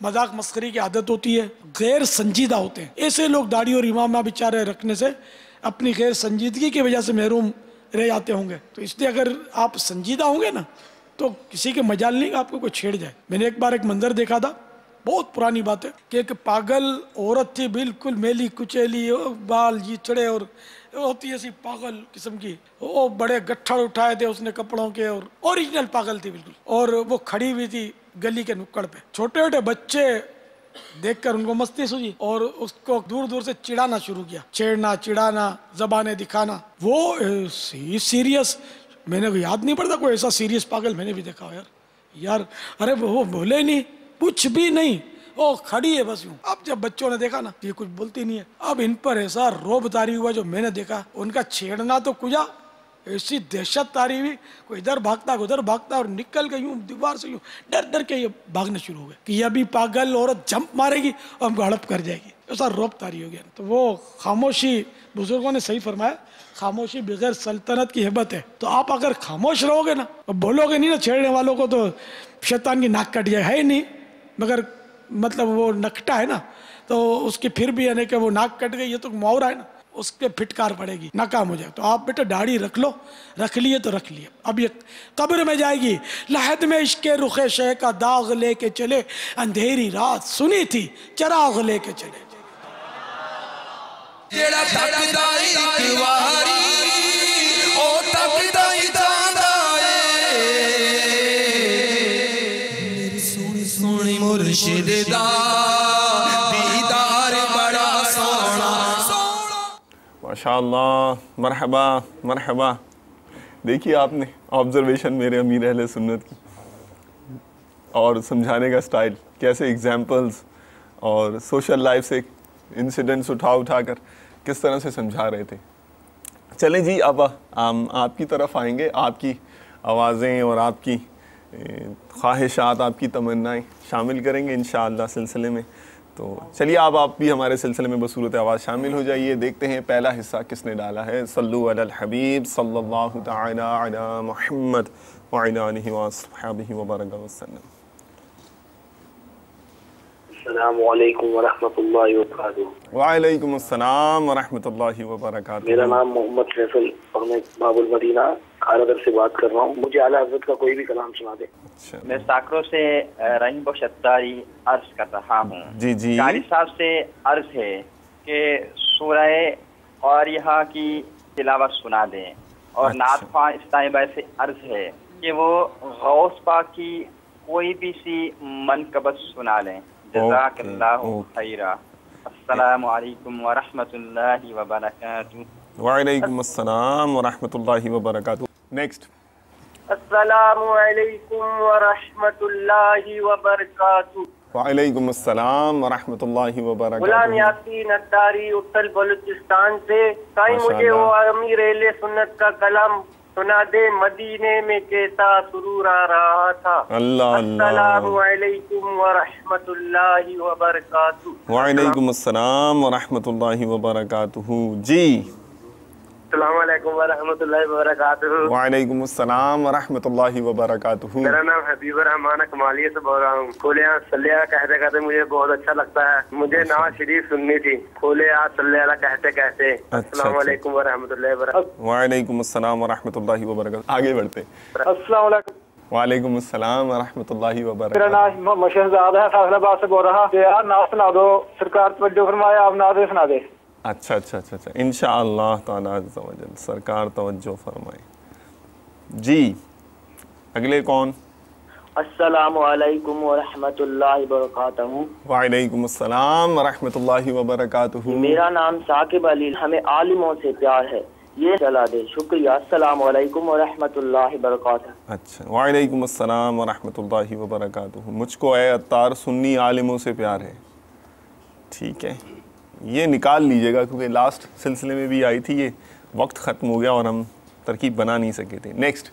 مذاق مسخری کی عادت ہوتی ہے، غیر سنجیدہ ہوتے ہیں. ایسے لوگ داڑھی اور امامہ بیچارے رکھنے سے اپنی غیر سنجیدگی کی وجہ سے محروم رہ جاتے ہوں گے. تو اس لیے اگر آپ سنجیدہ ہوں گے نا تو کسی کے مجال نہیں کہ آپ کو کوئی چھیڑ جائے. میں نے ایک بار ایک منظر دیکھا تھا، بہت پرانی بات ہے، کہ ایک پاگل عورت تھی، بالکل میلی کچیلی، بال چڑے اور ہوتی ایسی پاگل قسم کی. وہ بڑے گٹھڑ اٹھائے تھے اس نے کپڑوں کے، اور اوریجنل پاگل تھی بالکل. اور وہ کھڑی ہوئی تھی گلی کے نکڑ پہ. چھوٹے چھوٹے بچے دیکھ کر ان کو مستی سوجی اور اس کو دور دور سے چڑانا شروع کیا، چھیڑنا، چڑانا، زبانیں دکھانا. وہ سیریس، میں نے یاد نہیں پڑتا کوئی ایسا سیریس پاگل میں نے بھی دیکھا یار. ارے وہ بولے نہیں، کچھ بھی نہیں، وہ کھڑی ہے بس یوں. اب جب بچوں نے دیکھا نا یہ کچھ بولتی نہیں ہے، اب ان پر ایسا روب طاری ہوا جو میں نے دیکھا. ان کا چھیڑنا تو کجا، ایسی دہشت طاری ہوئی، کوئی ادھر بھاگتا ادھر بھاگتا، اور نکل کے یوں دیوار سے یوں ڈر کے یہ بھاگنے شروع ہو گئے کہ یہ ابھی پاگل عورت جمپ مارے گی اور ہم کو ہڑپ کر جائے گی. ایسا روب طاری ہو گیا. تو وہ خاموشی، بزرگوں نے صحیح فرمایا، خاموشی بغیر سلطنت کی ہیبت ہے. تو آپ اگر خاموش رہو گے نا اور بولو گے نہیں نا چھیڑنے والوں کو تو شیطان کی ناک کٹ جائے. ہے ہی نہیں، مگر مطلب وہ نکٹا ہے نا، تو اس کی پھر بھی یعنی کہ وہ ناک کٹ گئی، یہ تو محاورہ ہے نا. اس پہ پھٹکار پڑے گی، ناکام ہو جائے. تو آپ بیٹا داڑھی رکھ لو، رکھ لیے تو رکھ لیے. اب یہ قبر میں جائے گی، لحد میں عشق رخ شہ کا داغ لے کے چلے، اندھیری رات سنی تھی چراغ لے کے چلے. جیڑا تھکدا ایک واری او تھکدا ہی جاندا اے، میری سونی سونی مرشد دا دیدار بڑا سونا. ماشاءاللہ، مرحبا مرحبا. دیکھیے آپ نے آبزرویشن میرے امیر اہل سنت کی اور سمجھانے کا سٹائل، کیسے ایگزامپلز اور سوشل لائف سے انسیڈنٹس اٹھا کر کس طرح سے سمجھا رہے تھے. چلیں جی، اب ہم آپ کی طرف آئیں گے. آپ کی آوازیں اور آپ کی خواہشات، آپ کی تمنائیں شامل کریں گے انشاءاللہ سلسلے میں. تو چلیے آپ بھی ہمارے سلسلے میں بصورت آواز شامل ہو جائیے. دیکھتے ہیں پہلا حصہ کس نے ڈالا ہے. صلو علی الحبیب صلی اللہ تعالی علی محمد وعلی آلہ وصحبہ وبارک وسلم. السلام علیکم ورحمۃ اللہ وبرکاتہ. وعلیکم السلام ورحمۃ اللہ وبرکاتہ. میرا نام محمد فیصل اور میں باب المدینہ کھارگر سے بات کر رہا ہوں. مجھے اعلیٰ حضرت کا کوئی بھی کلام سنا دے. میں ساکروں سے رحیم بخش اتاری عرض کر رہا ہوں. جی جی. قاری صاحب سے عرض ہے کہ سورہ قاریہ کی تلاوت سنا دیں. اور نعت خواں اسلامی بھائی سے عرض ہے کہ وہ غوث پاک کی کوئی بھی سی منقبت سنا لیں. جزاک اللہ خیرہ. السلام علیکم ورحمۃ اللہ وبرکاتہ. وعلیکم السلام ورحمۃ اللہ وبرکاتہ. نیکسٹ. السلام علیکم ورحمۃ اللہ وبرکاتہ. وعلیکم السلام ورحمۃ اللہ وبرکاتہ. غلام یاسین اتاری اتر بلوچستان سے. کہیں مجھے وہ امیر اہل سنت کا کلام سنا دے. مدینے میں کیسا سرور آ رہا تھا. اللہ السلام علیکم ورحمۃ اللہ وبرکاتہ. وعلیکم السلام ورحمۃ اللہ وبرکاتہ. جی. السلام علیکم ورحمۃ اللہ وبرکاتہ. وعلیکم السلام ورحمۃ اللہ وبرکاتہ. میرا نام حبیب الرحمان کمالیہ سے بول رہا ہوں. کھولے صلی کہتے کہتے مجھے بہت اچھا لگتا ہے. مجھے نواز شریف سننی تھی. کھولے صلی کہتے کہتے. السلام علیکم ورحمۃ اللہ وبرکاتہ. وعلیکم السلام ورحمۃ اللہ وبرکاتہ. آگے بڑھتے. السلام علیکم. وعلیکم السلام ورحمۃ اللہ وبرکاتہ. میرا نام محمد شہزاد ہے، فیصل آباد سے بول رہا ہوں. یار نعت سنا دو، سرکار توجہ فرمایا، آپ نعت سنا دے. اچھا اچھا اچھا اچھا. انشاءاللہ تعالیٰ عز و جل سرکار توجہ فرمائے. جی اگلے کون؟ السلام علیکم ورحمۃ اللہ وبرکاتہ. وعلیکم السلام ورحمۃ اللہ وبرکاتہ. میرا نام ثاقب علی. ہمیں عالموں سے پیار ہے، یہ چلا دے. شکریہ. السلام علیکم ورحمۃ اللہ وبرکاتہ. اچھا. وعلیکم السلام ورحمۃ اللہ وبرکاتہ. مجھ کو اے اتار سنی عالموں سے پیار ہے. ٹھیک ہے، یہ نکال لیجئے گا کیونکہ لاسٹ سلسلے میں بھی آئی تھی. یہ وقت ختم ہو گیا اور ہم ترکیب بنا نہیں سکے تھے. نیکسٹ.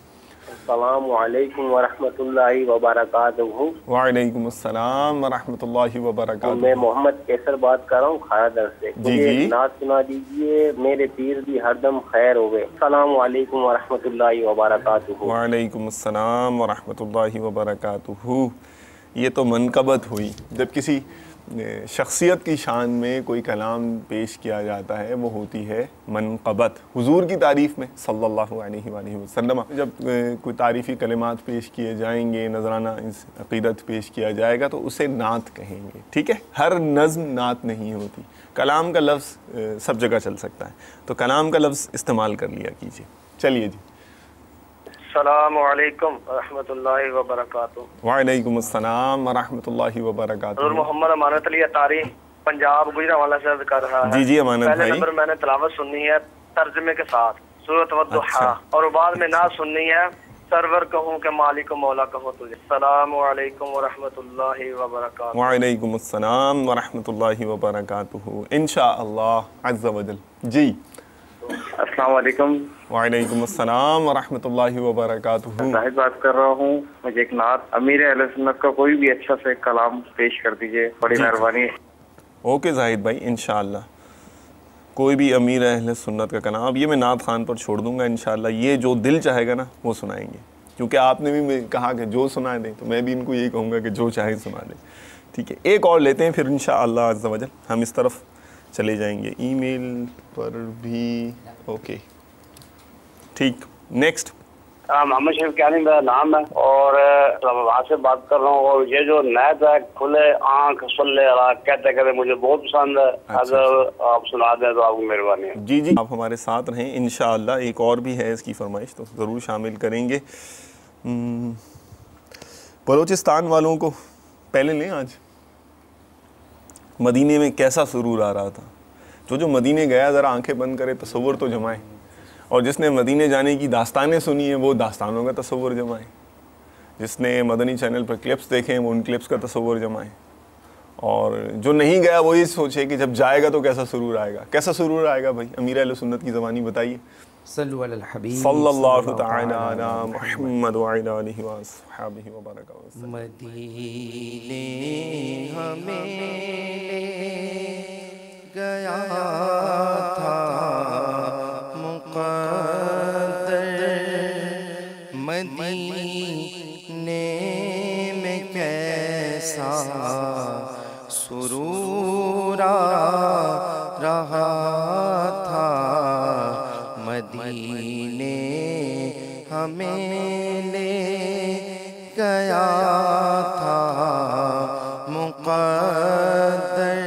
السلام علیکم ورحمۃ اللہ وبرکاتہ. وعلیکم السلام ورحمۃ اللہ وبرکاتہ. میں محمد کیسر بات کر رہا ہوں کھارگر سے. جی جی. نعت سنا دیجیے، میرے پیر بھی ہر دم خیر ہوئے. السلام علیکم ورحمۃ اللہ وبرکاتہ. وعلیکم السلام ورحمۃ اللہ وبرکاتہ. یہ تو منقبت ہوئی. جب کسی شخصیت کی شان میں کوئی کلام پیش کیا جاتا ہے وہ ہوتی ہے منقبت. حضور کی تعریف میں صلی اللہ علیہ وآلہ وسلم جب کوئی تعریفی کلمات پیش کیے جائیں گے، نذرانہ عقیدت پیش کیا جائے گا تو اسے نعت کہیں گے. ٹھیک ہے، ہر نظم نعت نہیں ہوتی. کلام کا لفظ سب جگہ چل سکتا ہے، تو کلام کا لفظ استعمال کر لیا کیجیے. چلیے جی. السلام علیکم ورحمۃ اللہ وبرکاتہ. وعلیکم السلام ورحمۃ اللہ وبرکاتہ. حضور محمد امانت علی اتاری پنجاب گجرانوالہ سے عرض کر رہا ہے. جی جی امانت پہلے بھائی. نمبر میں نے تلاوت سننی ہے ترجمے کے ساتھ سورۃ والضحیٰ، اور بعد میں نعت سننی ہے سرور کہوں کہ مالک و مولا کہو تجھے. السلام علیکم ورحمۃ اللہ وبرکاتہ. وعلیکم السلام ورحمۃ اللہ وبرکاتہ. انشاءاللہ عز و جل. جی. السلام علیکم. وعلیکم السلام ورحمۃ اللہ وبرکاتہ. زاہد بات کر رہا ہوں. مجھے ایک نعت امیر اہل سنت کا کوئی بھی اچھا سے کلام پیش کر دیجیے، بڑی مہربانی. اوکے زاہد بھائی، انشاءاللہ کوئی بھی امیر اہل سنت کا کلام. اب یہ میں نعت خان پر چھوڑ دوں گا انشاءاللہ. یہ جو دل چاہے گا نا وہ سنائیں گے، کیونکہ آپ نے بھی کہا کہ جو سنا دیں، تو میں بھی ان کو یہی کہوں گا کہ جو چاہے سنا دیں. ٹھیک ہے، ایک اور لیتے ہیں پھر انشاءاللہ عز و جل ہم اس طرف چلے جائیں گے ای میل پر بھی. اوکے ٹھیک. نیکسٹ. محمد شریف کیانی میرا نام ہے اور وہاں سے بات کر رہا ہوں. اور یہ جو نیت ہے کھلے آنکھ صلی اللہ کہتے کہتے مجھے بہت پسند ہے. اگر آپ سنا دیں تو آپ کو مہربانی ہے. جی جی آپ ہمارے ساتھ رہیں انشاءاللہ. ایک اور بھی ہے اس کی فرمائش تو ضرور شامل کریں گے. بلوچستان والوں کو پہلے لیں. آج مدینے میں کیسا سرور آ رہا تھا. جو مدینے گیا ذرا آنکھیں بند کرے تصور تو جمائے. اور جس نے مدینے جانے کی داستانیں سنی ہیں وہ داستانوں کا تصور جمائیں. جس نے مدنی چینل پر کلپس دیکھے ہیں وہ ان کلپس کا تصور جمائیں. اور جو نہیں گیا وہ یہ سوچے کہ جب جائے گا تو کیسا سرور آئے گا. کیسا سرور آئے گا بھائی؟ امیر اہل سنت کی زبانی بتائیے. صلو علی الحبیب صلی اللہ تعالی علی محمد وعلی آلہ وصحبہ وبارک وسلم. مدینے ہمیں لے گیا تھا مقدر. مدینے میں کیسا سرور آ رہا تھا. مدینے ہمیں لے گیا تھا مقدر.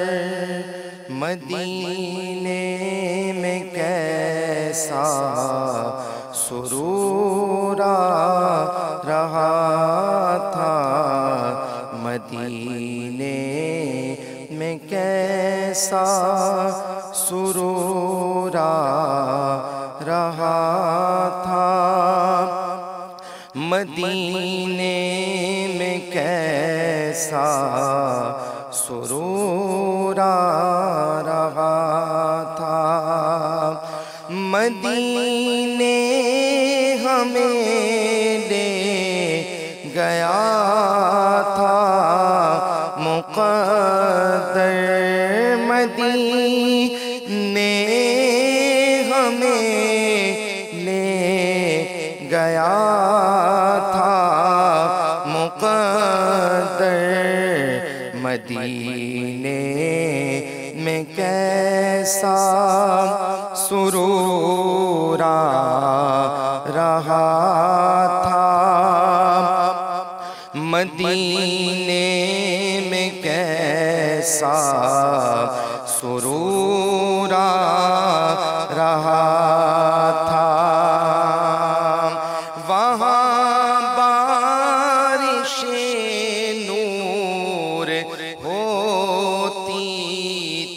مدینے میں کیسا سرور آ رہا تھا. مدینے میں کیسا سرور آ رہا تھا. مدینے میں کیسا سرور آ رہا تھا. مدینے ہمیں لے گیا تھا مقدر. مدینے ہمیں لے گیا تھا مقدر. مدینے میں کیسا سرور آ رہا تھا. مدینے میں کیسا سرور آ رہا تھا. وہاں بارش نور ہوتی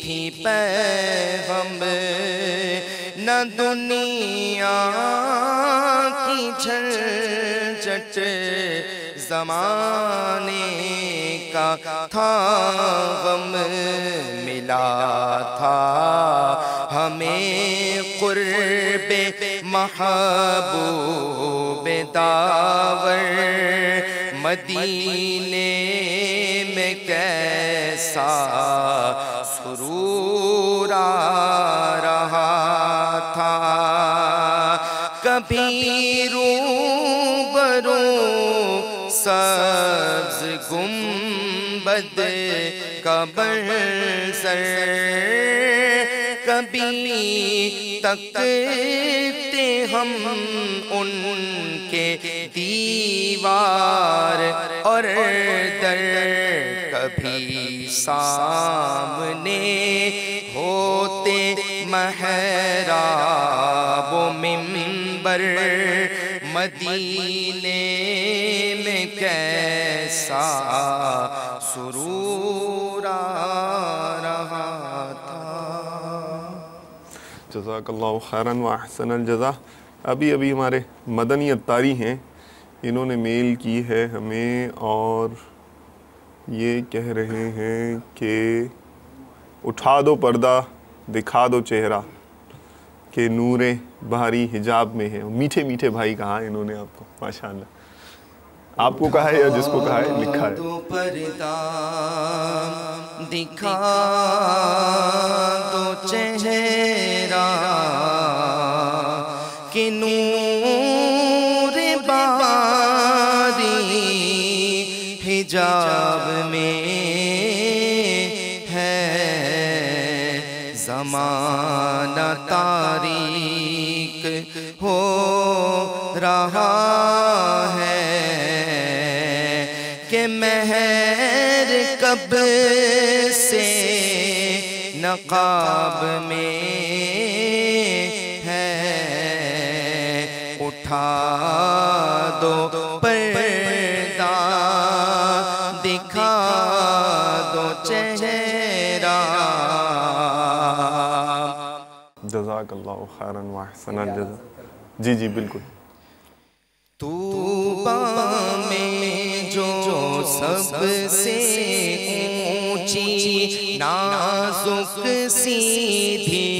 تھی پیغمبر. نہ دنیا کی جھنجھٹ زمانے کا تھا غم. ملا تھا ہمیں قرب محبوب داور. مدینے میں کیسا سرور آ رہا تھا. کبھی روبرو سبز گنبد کا منظر. کبھی تکتے ہم ان کے دیوار اور در. کبھی سامنے ہوتے محراب و منبر. مدینے میں کیسا سرور آ رہا تھا. جزاک اللہ خیراً و احسن الجزا. ابھی ہمارے مدنی اتاری ہیں, انہوں نے میل کی ہے ہمیں اور یہ کہہ رہے ہیں کہ اٹھا دو پردہ دکھا دو چہرہ کہ نور بہاری حجاب میں ہے. میٹھے میٹھے بھائی کہا انہوں نے آپ کو. ماشاءاللہ. آپ کو کہا ہے یا جس کو کہا ہے لکھا ہے. دو پردہ دکھا دو چہرہ کہ نور بہاری حجاب میں ہے. زمانہ تاریک ہو رہا ہے کہ مہر کب سے نقاب میں ہے، اٹھا دو پردہ دکھا دو چہرہ۔ جزاک اللہ خیراً و احسن الجزا۔ جی جی بالکل۔ طوبیٰ میں جو سب سے اونچی نازک سیدھی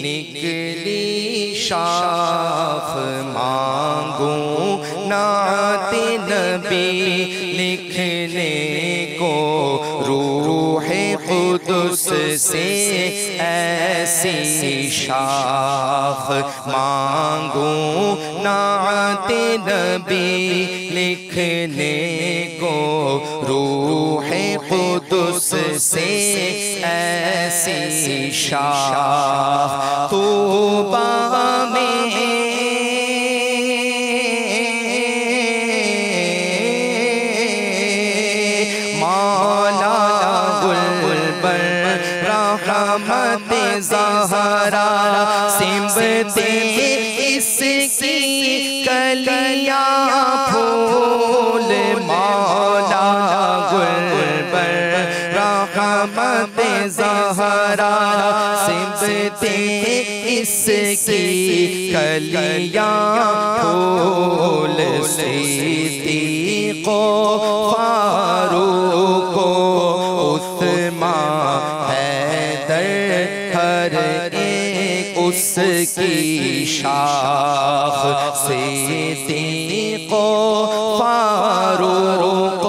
نکلی شاخ، مانگوں نعت نبی لکھنے کو روح قدس سے ایسی شاخ، مانگوں نعت نبی لکھنے کو روح قدس سے ایسی شاخ۔ طوبیٰ میں مولا گلبر رحمت زہرا سمبتے اس کی کلیاں پھول، مولا گلبر رحمت زہرا سمبتے اس کی کلیاں پھول، صدیق و فاروق و عثمان حیدر ہر ایک اس کی شاخ، صدیق و فاروق و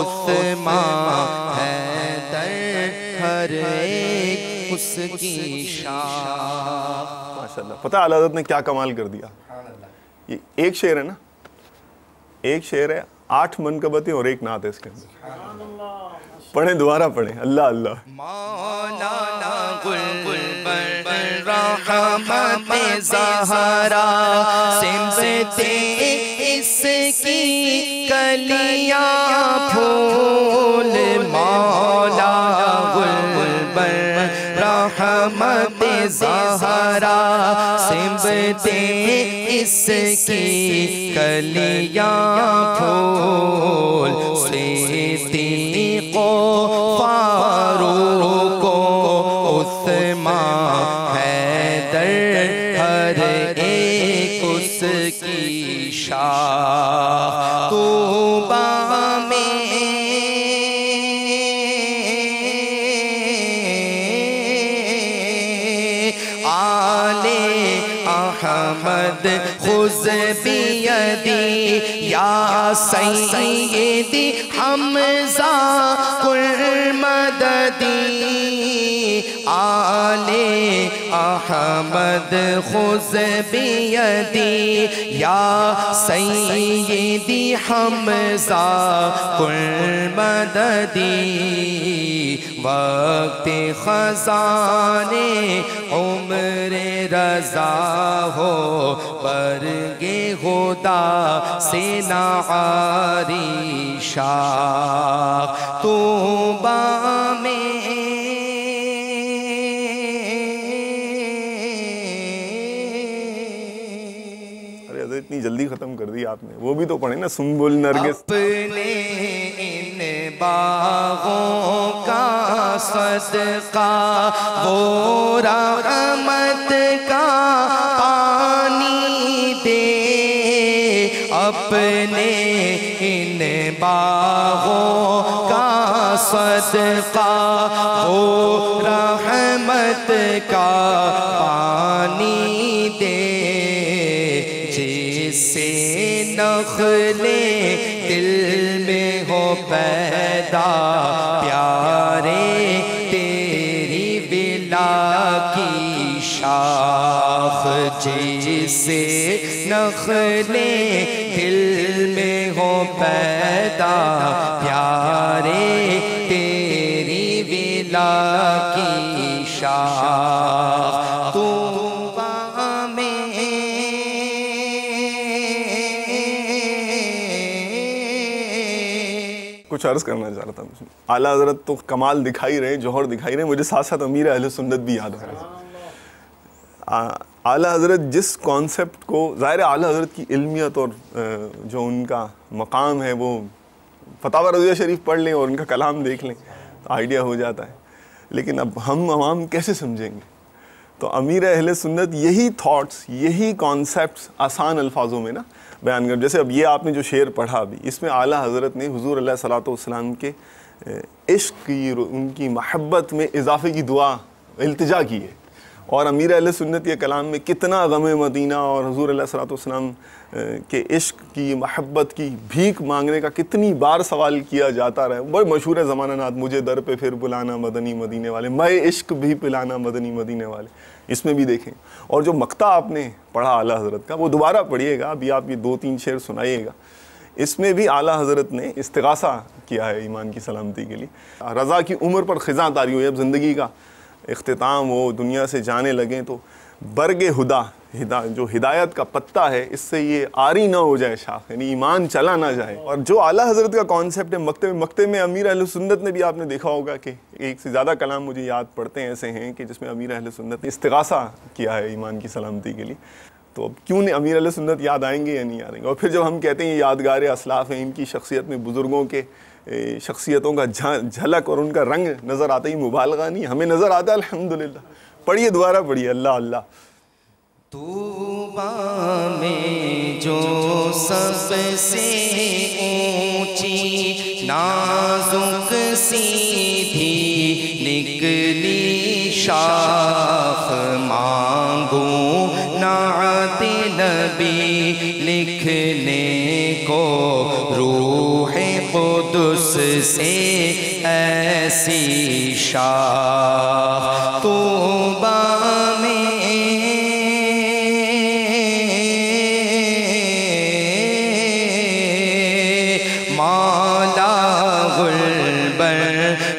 عثمان حیدر ہر ایک اس کی شاخ۔ ماشاءاللہ۔ پتہ اعلیٰ حضرت نے کیا کمال کر دیا؟ یہ ایک شعر ہے نا، ایک شعر ہے، 8 منقبتیں اور ایک نعت ہے اس کے اندر۔ پڑھیں، دوبارہ پڑھیں۔ اللہ اللہ۔ مولانا گلبر رحمت زہرا سمبتے اس کی کلیاں پھول، مولا گلبر رحمت زہرا سمبتے اس کی کلیاں پھول، صدیق و فاروق و عثمان حیدر ہر ایک اس کی شاخ۔ طوبیٰ میں آل احمد خذ بیدی یا سیدی حمزہ کل مددی، آل احمد خذ بیدی یا سیدی حمزہ کل مددی، وقت خزان عمر رضا ہو برگ خدا سے نعاری شاخ۔ طوبیٰ میں اتنی جلدی ختم کر دی آپ نے، وہ بھی تو پڑھیں نا، سنبل نرگس۔ اپنے ان باغوں کا صدقہ وہ رحمت کا پانی دے، اپنے ان باغوں کا صدقہ وہ رحمت کا پانی دے، سے نخلیں دل میں ہو پیدا پیارے تیری ولا کی شاخ، جیسے نخلیں دل میں ہو پیدا پیارے تیری ولا کی شاخ طوبیٰ میں کچھ عرض کرنا چاہ رہا تھا. اعلیٰ حضرت تو کمال دکھائی رہے، جوہر دکھائی رہے، مجھے ساتھ ساتھ امیر اہل سنت بھی یاد آ رہے ہیں. اعلیٰ حضرت جس کانسیپٹ کو، ظاہر اعلیٰ حضرت کی علمیت اور جو ان کا مقام ہے وہ فتاوی رضویہ شریف پڑھ لیں اور ان کا کلام دیکھ لیں تو آئیڈیا ہو جاتا ہے. لیکن اب ہم عوام کیسے سمجھیں گے؟ تو امیر اہل سنت یہی تھاٹس، یہی کانسیپٹس آسان الفاظوں میں نا بیان کر. جیسے اب یہ آپ نے جو شعر پڑھا ابھی، اس میں اعلیٰ حضرت نے حضور علیہ الصلوۃ والسلام کے عشق کی، ان کی محبت میں اضافے کی دعا التجا کی ہے. اور امیر اہل سنت یہ کلام میں کتنا غم مدینہ اور حضور علیہ الصلوۃ والسلام کے عشق کی، محبت کی بھیک مانگنے کا کتنی بار سوال کیا جاتا رہا ہے. بڑے مشہور ہے زمانہ نعت، مجھے در پہ پھر بلانا مدنی مدینے والے، میں عشق بھی پلانا مدنی مدینے والے. اس میں بھی دیکھیں. اور جو مقطع آپ نے پڑھا اعلیٰ حضرت کا وہ دوبارہ پڑھیے گا، ابھی آپ یہ 2-3 شعر سنائیے گا. اس میں بھی اعلیٰ حضرت نے استغاثہ کیا ہے ایمان کی سلامتی کے لیے. رضا کی عمر پر خزاں طاری ہوئی، اب زندگی کا اختتام ہو، دنیا سے جانے لگیں تو برگ ہدا، جو ہدایت کا پتہ ہے، اس سے یہ آری نہ ہو جائے شاخ، یعنی ایمان چلا نہ جائے. اور جو اعلیٰ حضرت کا کانسیپٹ ہے مکتے میں امیر اہل سنت نے بھی آپ نے دیکھا ہوگا کہ ایک سے زیادہ کلام مجھے یاد پڑتے ہیں ایسے ہیں کہ جس میں امیر اہل سنت نے استغاثہ کیا ہے ایمان کی سلامتی کے لیے. تو اب کیوں نہیں امیر اہل سنت یاد آئیں گے یا نہیں آئیں گے؟ اور پھر جب ہم کہتے ہیں یہ یادگار اسلاف ہیں، ان کی شخصیت میں بزرگوں کے شخصیتوں کا جھلک اور ان کا رنگ نظر آتا ہی مبالغہ نہیں، ہمیں نظر آتا ہے. الحمدللہ پڑھیے، دوبارہ پڑھیے. اللہ اللہ. طوبیٰ میں جو سب سے اونچی نازک سیدھی نکلی شاخ، مانگوں نعت نبی لکھنے کو روح قدس سے ایسی شاخ. طوبیٰ میں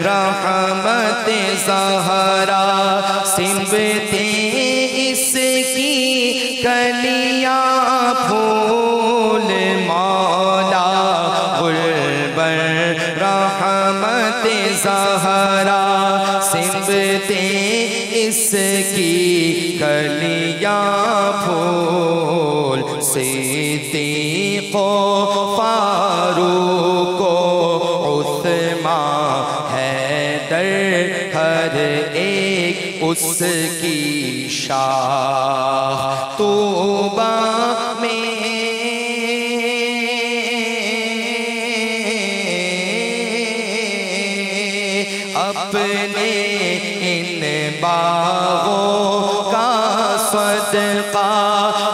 رحمت زہرا سمبتے اس کی کلیاں پھول، مولا غلبر رحمت زہرا سمبتے اس کی کلیاں پھول. صدیق و فاروق و عثمان ہر ایک اس کی شاخ. طوبیٰ میں اپنے ان باغوں کا صدقہ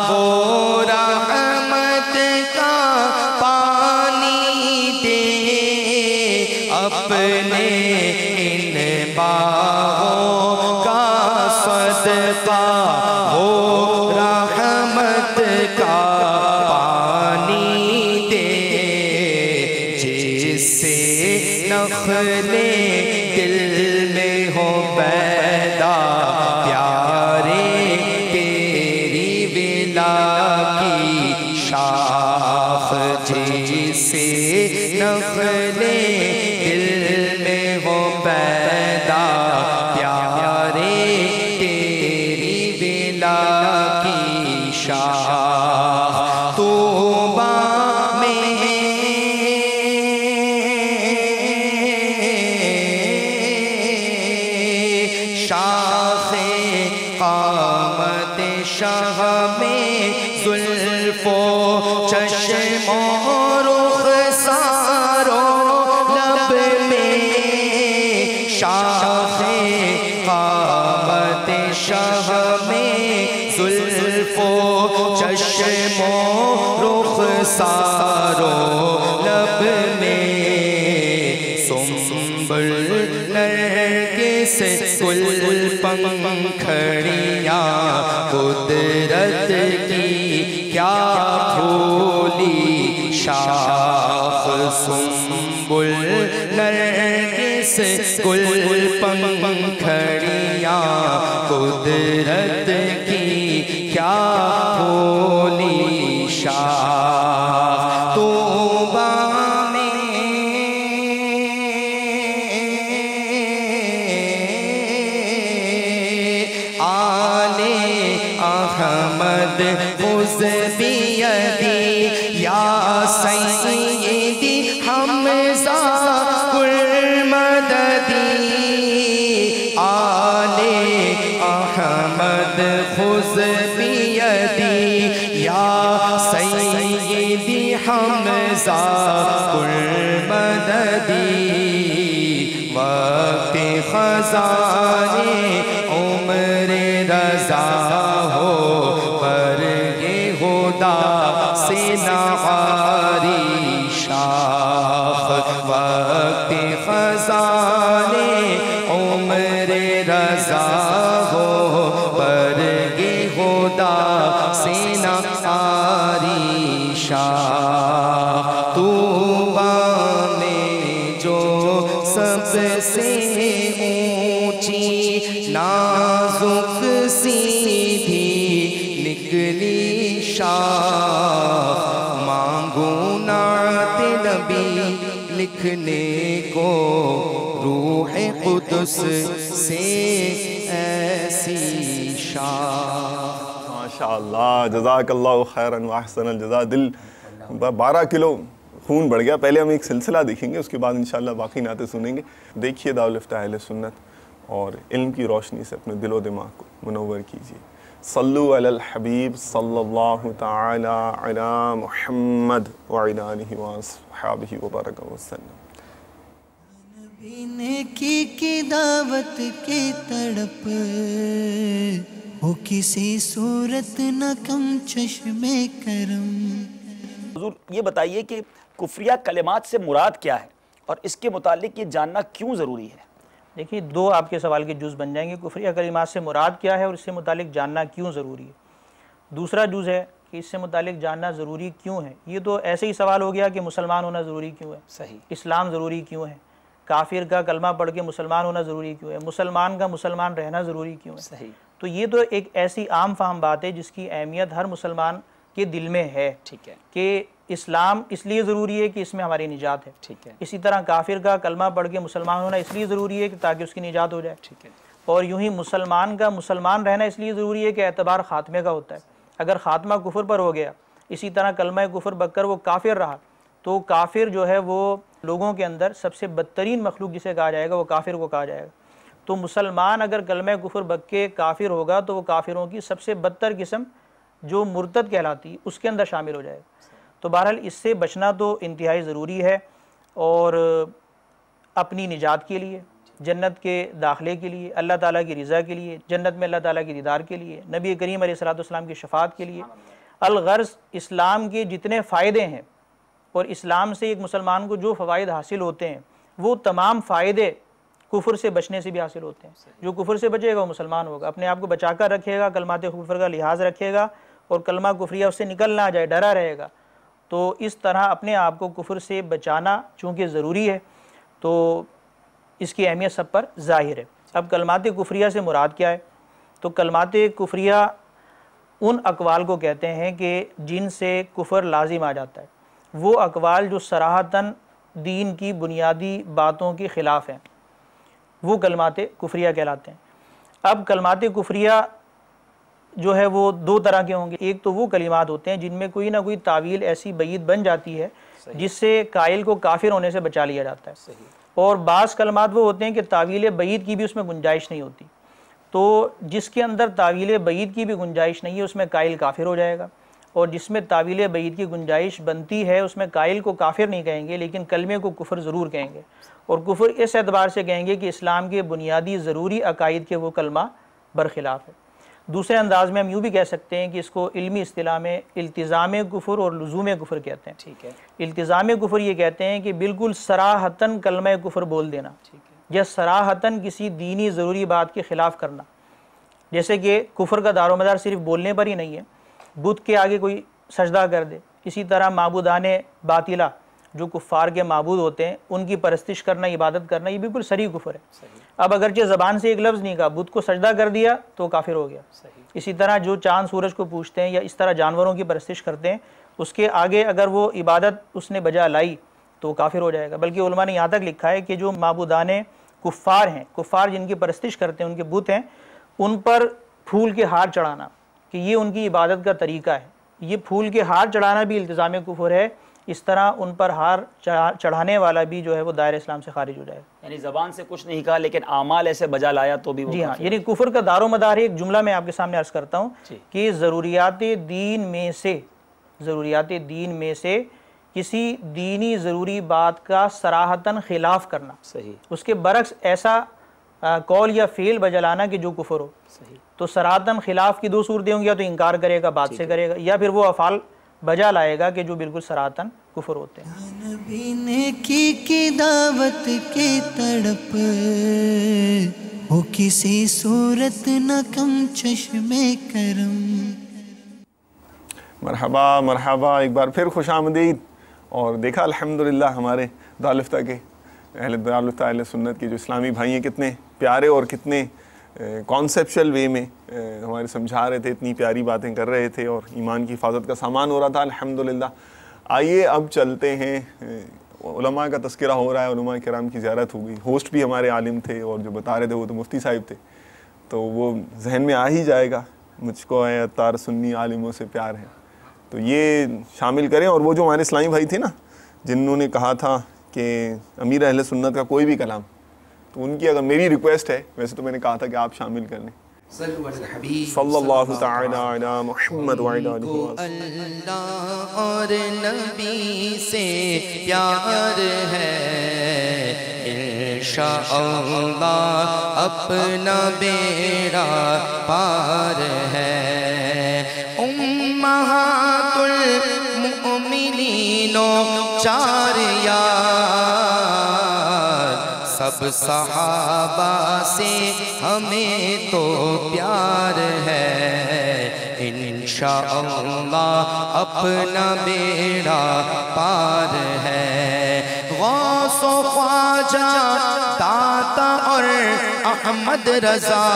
وہ رحمت کا پانی دے، اپنے باغوں کا صدقہ ہو رحمت کا پانی دے. جس سے نخلے دل میں ہو پیدا پیارے تیری ولا کی شاخ، جس سے نخلے دل میں ہو پیدا پیارے تیری ولا کی شاخ. طوبیٰ میں شاخ قامت شاہ میں زلف و چشم و رخسار و لب میں، شاخ قامت شاہ میں زلف و چشم و رخسار و لب میں، سنبل نرگس گل پنکھڑیاں قدرت کی کیا پھولی شاخ. سنبل نرگس گل پنکھڑیاں خذ بیدی یا سیدی حمزہ کل مددی آل احمد خذ بیدی یا سیدی حمزہ کل مددی وقت خزان عمر رضا ہو برگ خدا سے نعاری شاخ وقت خزان عمر رضا ہو برگ خدا سے نعاری شاخ طوبیٰ میں جو سب سے اونچی نازک سیدھی نکلی شاخ مانگو نعت نبی لکھنے کو روح قدس سے ایسی شاخ. ماشاءاللہ، جزاک اللہ خیراً واحسن الجزا. دل 12 کلو خون بڑھ گیا. پہلے ہم ایک سلسلہ دیکھیں گے، اس کے بعد انشاءاللہ باقی نعتیں سنیں گے. دیکھیے دارالفتہ اہل سنت اور علم کی روشنی سے اپنے دل و دماغ کو منور کیجیے. صلو علی الحبیب صلی اللہ تعالی علی محمد وعلی آلہ وصحبہ وبارک وسلم. نبی نیکی کی دعوت کی تڑپ ہو کسی صورت نہ کم چشم کرم. حضور یہ بتائیے کہ کفریہ کلمات سے مراد کیا ہے اور اس کے متعلق یہ جاننا کیوں ضروری ہے؟ دیکھیے، 2 آپ کے سوال کے جز بن جائیں گے. کفریہ کلمات سے مراد کیا ہے اور اس سے متعلق جاننا کیوں ضروری ہے. دوسرا جز ہے کہ اس سے متعلق جاننا ضروری کیوں ہے. یہ تو ایسے ہی سوال ہو گیا کہ مسلمان ہونا ضروری کیوں ہے، صحیح، اسلام ضروری کیوں ہے، کافر کا کلمہ پڑھ کے مسلمان ہونا ضروری کیوں ہے، مسلمان کا مسلمان رہنا ضروری کیوں ہے. صحیح. تو یہ تو ایک ایسی عام فہم بات ہے جس کی اہمیت ہر مسلمان کے دل میں ہے. ٹھیک ہے کہ اسلام اس لیے ضروری ہے کہ اس میں ہماری نجات ہے. ٹھیک ہے. اسی طرح کافر کا کلمہ پڑھ کے مسلمان ہونا اس لیے ضروری ہے کہ تاکہ اس کی نجات ہو جائے. ٹھیک ہے. اور یوں ہی مسلمان کا مسلمان رہنا اس لیے ضروری ہے کہ اعتبار خاتمے کا ہوتا ہے. اگر خاتمہ کفر پر ہو گیا، اسی طرح کلمہ کفر بک کر وہ کافر رہا، تو کافر جو ہے وہ لوگوں کے اندر سب سے بدترین مخلوق جسے کہا جائے گا وہ کافر کو کہا جائے گا. تو مسلمان اگر کلمہ کفر بک کے کافر ہوگا تو وہ کافروں کی سب سے بدتر قسم جو مرتد کہلاتی اس کے اندر شامل ہو جائے گا. تو بہرحال اس سے بچنا تو انتہائی ضروری ہے، اور اپنی نجات کے لیے، جنت کے داخلے کے لیے، اللہ تعالیٰ کی رضا کے لیے، جنت میں اللہ تعالیٰ کی دیدار کے لیے، نبی کریم علیہ السلام کی شفاعت کے لیے. الغرض اسلام کے جتنے فائدے ہیں اور اسلام سے ایک مسلمان کو جو فوائد حاصل ہوتے ہیں وہ تمام فائدے کفر سے بچنے سے بھی حاصل ہوتے ہیں. جو کفر سے بچے گا وہ مسلمان ہوگا، اپنے آپ کو بچا کر رکھے گا، کلمات کفر کا لحاظ رکھے گا اور کلمہ کفریہ اس سے نکل نہ جائے، ڈرا رہے گا. تو اس طرح اپنے آپ کو کفر سے بچانا چونکہ ضروری ہے تو اس کی اہمیت سب پر ظاہر ہے. اب کلمات کفریہ سے مراد کیا ہے؟ تو کلمات کفریہ ان اقوال کو کہتے ہیں کہ جن سے کفر لازم آ جاتا ہے. وہ اقوال جو صراحتاً دین کی بنیادی باتوں کے خلاف ہیں وہ کلمات کفریہ کہلاتے ہیں. اب کلمات کفریہ جو ہے وہ 2 طرح کے ہوں گے. ایک تو وہ کلمات ہوتے ہیں جن میں کوئی نہ کوئی تعویل ایسی بعید بن جاتی ہے جس سے قائل کو کافر ہونے سے بچا لیا جاتا ہے. اور بعض کلمات وہ ہوتے ہیں کہ تعویل بعید کی بھی اس میں گنجائش نہیں ہوتی. تو جس کے اندر تعویل بعید کی بھی گنجائش نہیں ہے اس میں قائل کافر ہو جائے گا، اور جس میں تعویل بعید کی گنجائش بنتی ہے اس میں قائل کو کافر نہیں کہیں گے لیکن کلمے کو کفر ضرور کہیں گے. اور کفر اس اعتبار سے کہیں گے کہ اسلام کے بنیادی ضروری عقائد کے وہ کلمہ برخلاف ہے. دوسرے انداز میں ہم یوں بھی کہہ سکتے ہیں کہ اس کو علمی اصطلاح میں التزام کفر اور لزوم کفر کہتے ہیں. ٹھیک ہے. التزام کفر یہ کہتے ہیں کہ بالکل صراحتاً کلمہ کفر بول دینا یا صراحتاً کسی دینی ضروری بات کے خلاف کرنا. جیسے کہ کفر کا دار و مدار صرف بولنے پر ہی نہیں ہے، بت کے آگے کوئی سجدہ کر دے. اسی طرح معبودان باطلہ جو کفار کے معبود ہوتے ہیں ان کی پرستش کرنا، عبادت کرنا، یہ بالکل صریح کفر ہے. اب اگرچہ زبان سے ایک لفظ نہیں کہا، بت کو سجدہ کر دیا تو کافر ہو گیا. اسی طرح جو چاند سورج کو پوچھتے ہیں یا اس طرح جانوروں کی پرستش کرتے ہیں اس کے آگے اگر وہ عبادت اس نے بجا لائی تو کافر ہو جائے گا. بلکہ علماء نے یہاں تک لکھا ہے کہ جو معبودان کفار ہیں، کفار جن کی پرستش کرتے ہیں، ان کے بت ہیں، ان پر پھول کے ہار چڑھانا کہ یہ ان کی عبادت کا طریقہ ہے. یہ پھول کے ہار چڑھانا بھی التزام کفر ہے، اس طرح ان پر ہار چڑھانے والا بھی جو ہے وہ دائرہ اسلام سے خارج ہو جائے گا. یعنی زبان سے کچھ نہیں کہا لیکن اعمال ایسے بجا لایا تو بھی وہ جی ہاں، یعنی کفر کا دار و مدار ہے. ایک جملہ میں آپ کے سامنے عرض کرتا ہوں کہ ضروریات دین میں سے کسی دینی ضروری بات کا صراحتاً خلاف کرنا، صحیح، اس کے برعکس ایسا قول یا فعل بجلانا کہ جو کفر ہو. صحیح. تو صراحتاً خلاف کی دو صورتیں ہوں گی، یا تو انکار کرے گا، بات سے کرے گا، یا پھر وہ افعال بجا لائے گا کہ جو بالکل صراحتاً کفر ہوتے ہیں. نبی نیکی کی دعوت کی تڑپ ہو کسی صورت نہ کم چشم کرم. مرحبا مرحبا، ایک بار پھر خوش آمدید. اور دیکھا الحمدللہ ہمارے دارالفتہ کے دارالفتہ اہل سنت کے جو اسلامی بھائی ہیں کتنے پیارے اور کتنے کانسیپشل وے میں ہمارے سمجھا رہے تھے، اتنی پیاری باتیں کر رہے تھے اور ایمان کی حفاظت کا سامان ہو رہا تھا الحمدللہ. آئیے اب چلتے ہیں، علماء کا تذکرہ ہو رہا ہے، علماء کرام کی زیارت ہو گئی. ہوسٹ بھی ہمارے عالم تھے اور جو بتا رہے تھے وہ تو مفتی صاحب تھے، تو وہ ذہن میں آ ہی جائے گا، مجھ کو ہے عطار سنی عالموں سے پیار ہے. تو یہ شامل کریں. اور وہ جو ہمارے اسلامی بھائی تھے نا جنہوں نے کہا تھا کہ امیر اہل سنت کا کوئی بھی کلام، تو ان کی اگر میری ریکویسٹ ہے، ویسے تو میں نے کہا تھا کہ آپ شامل کر لیں. صلی اللہ تعالی علی محمد وعلی آلہ وسلم. اللہ اور نبی سے پیار ہے، انشاءاللہ اپنا بیڑا پار ہے. امہات المؤمنین چار یار، سب صحابہ سے ہمیں تو پیار ہے. انشاءاللہ اپنا بیڑا پار ہے. غوث و خواجہ داتا اور احمد رضا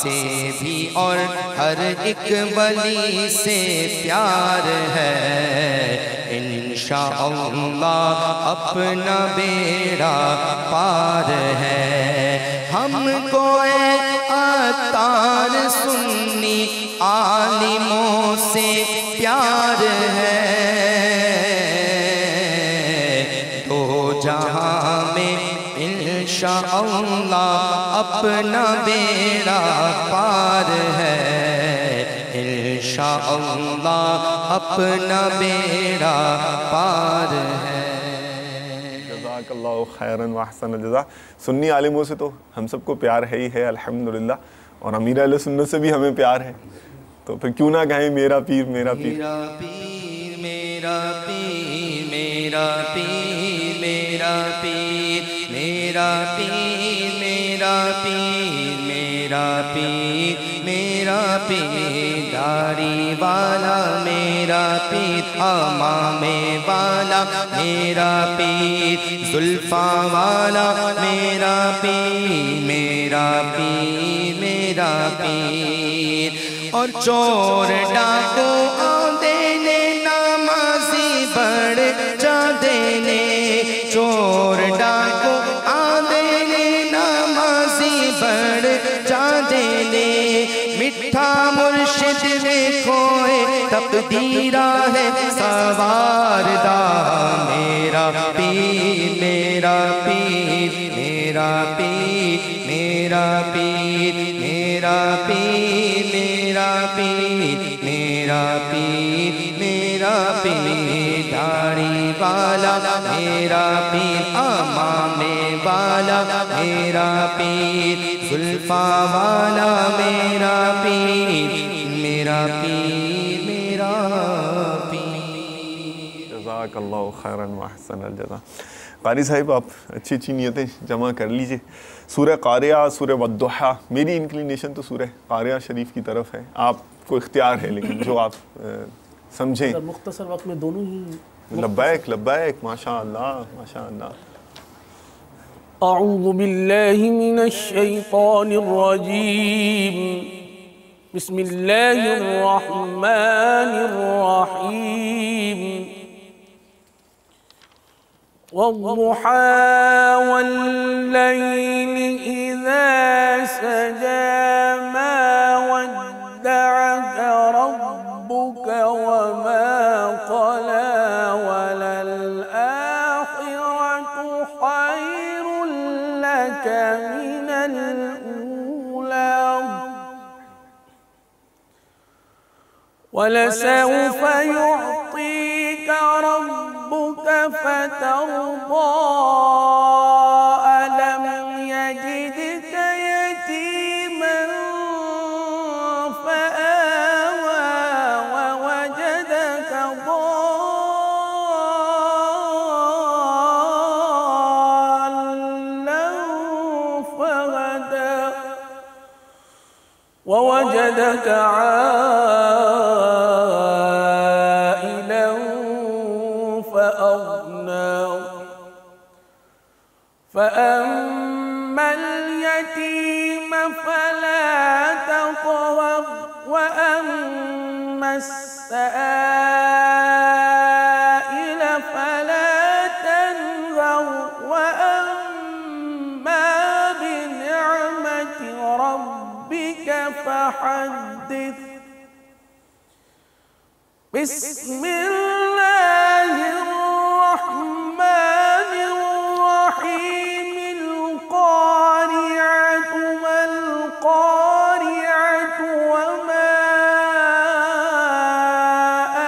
سے بھی اور ہر ایک ولی سے پیار ہے. انشاءاللہ اپنا بیڑا پار ہے. ہم کو اے عطار سنی عالموں سے پیار ہے. دو جہاں میں انشاءاللہ اپنا بیڑا پار ہے. انشاءاللہ اپنا بیڑا پار ہے. جزاک اللہ خیراً واحسن الجزا. سنی عالموں سے تو ہم سب کو پیار ہے ہی ہے الحمدللہ، اور امیر اہل سنت سے بھی ہمیں پیار ہے. تو پھر کیوں نہ کہیں میرا پیر میرا پیر، میرا پیر میرا پیر میرا پیر میرا پیر میرا پیر میرا پیر میرا پیر میرا پیر داڑھی والا میرا پیر، امامے والا میرا پیر، زلفاں والا میرا پیر میرا پیر میرا پیر. اور چور ڈاکو آندے نے نمازی بڑھ جاندے نے، چور ڈاکو آندے نے نمازی بڑھ جاندے نے. میٹھا مرشد نے کھوئے تقدیرہ ہے سواردہ میرا پیر میرا پیر میرا پیر میرا پیر میرا پیر میرا پیر میرا پیر میرا پیر داڑھی والا میرا پیر، امامے والا میرا پیر، زلفاں والا میرا پیر میرا پیر میرا پیر. جزاک اللہ خیراً واحسن الجزا. قاری صاحب آپ اچھی اچھی نیتیں جمع کر لیجئے. سورہ قاریہ، سورہ والضحیٰ، میری انکلینیشن تو سورہ قاریہ شریف کی طرف ہے، آپ کو اختیار ہے لیکن جو آپ سمجھیں. مختصر وقت میں دونوں ہی. لبیک لبیک، ماشاء اللہ ماشاء اللہ. اعوذ باللہ من الشیطان الرجیم، بسم اللہ الرحمن الرحیم. والضحى والليل إذا سجى ما ولسوف يعطيك ربك فترضى ألم يجدك يتيما فآوى ووجدك ضالا فهدى ووجدك عائلا فأغنى فأما اليتيم فلا تقهر وأما السائل فلا تنهر وأما بنعمة ربك فحدث. بسم الله الرحمن الرحيم. القارعة ما القارعة وما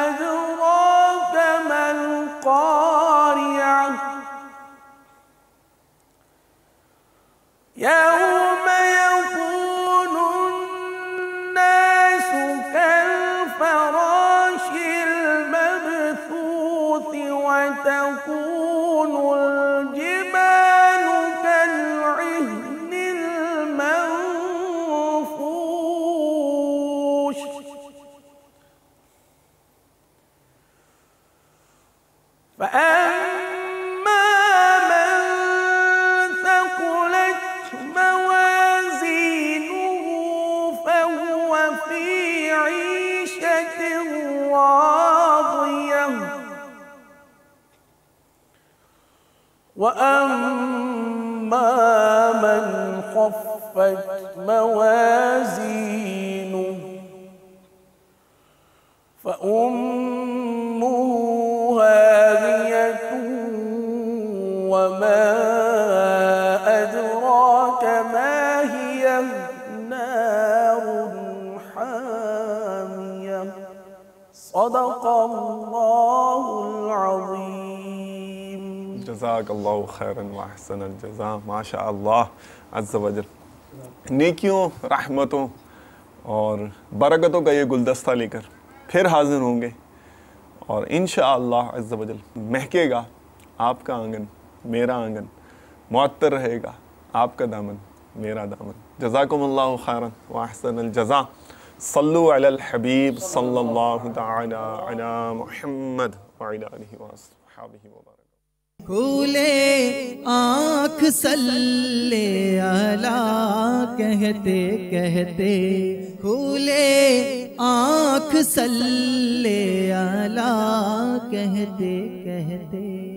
أدراك ما القارعة يوم يكون الناس كالفراش المبثوث وتكون الجبال كالعهن المنفوش فأما من ثقلت موازينه فهو في عيشة راضية وأما من خفت موازينه فأمه هاوية وما أدراك ما هي نار حامية. صدق الله العظيم. جزاک اللہ خیراً واحسن الجزا. ماشاء اللہ عز وجل. نیکیوں، رحمتوں اور برکتوں کا یہ گلدستہ لے کر پھر حاضر ہوں گے اور انشاءاللہ عز وجل مہکے گا آپ کا آنگن، میرا آنگن، معطر رہے گا آپ کا دامن، میرا دامن. جزاکم اللہ خیراً واحسن الجزا. صلو علی الحبیب صلی اللہ تعالی علی محمد وعلی آلہ وصحبہ وبارک. کھولے آنکھ صلی اللہ کہتے کہتے، کھولے آنکھ صلی اللہ کہتے کہتے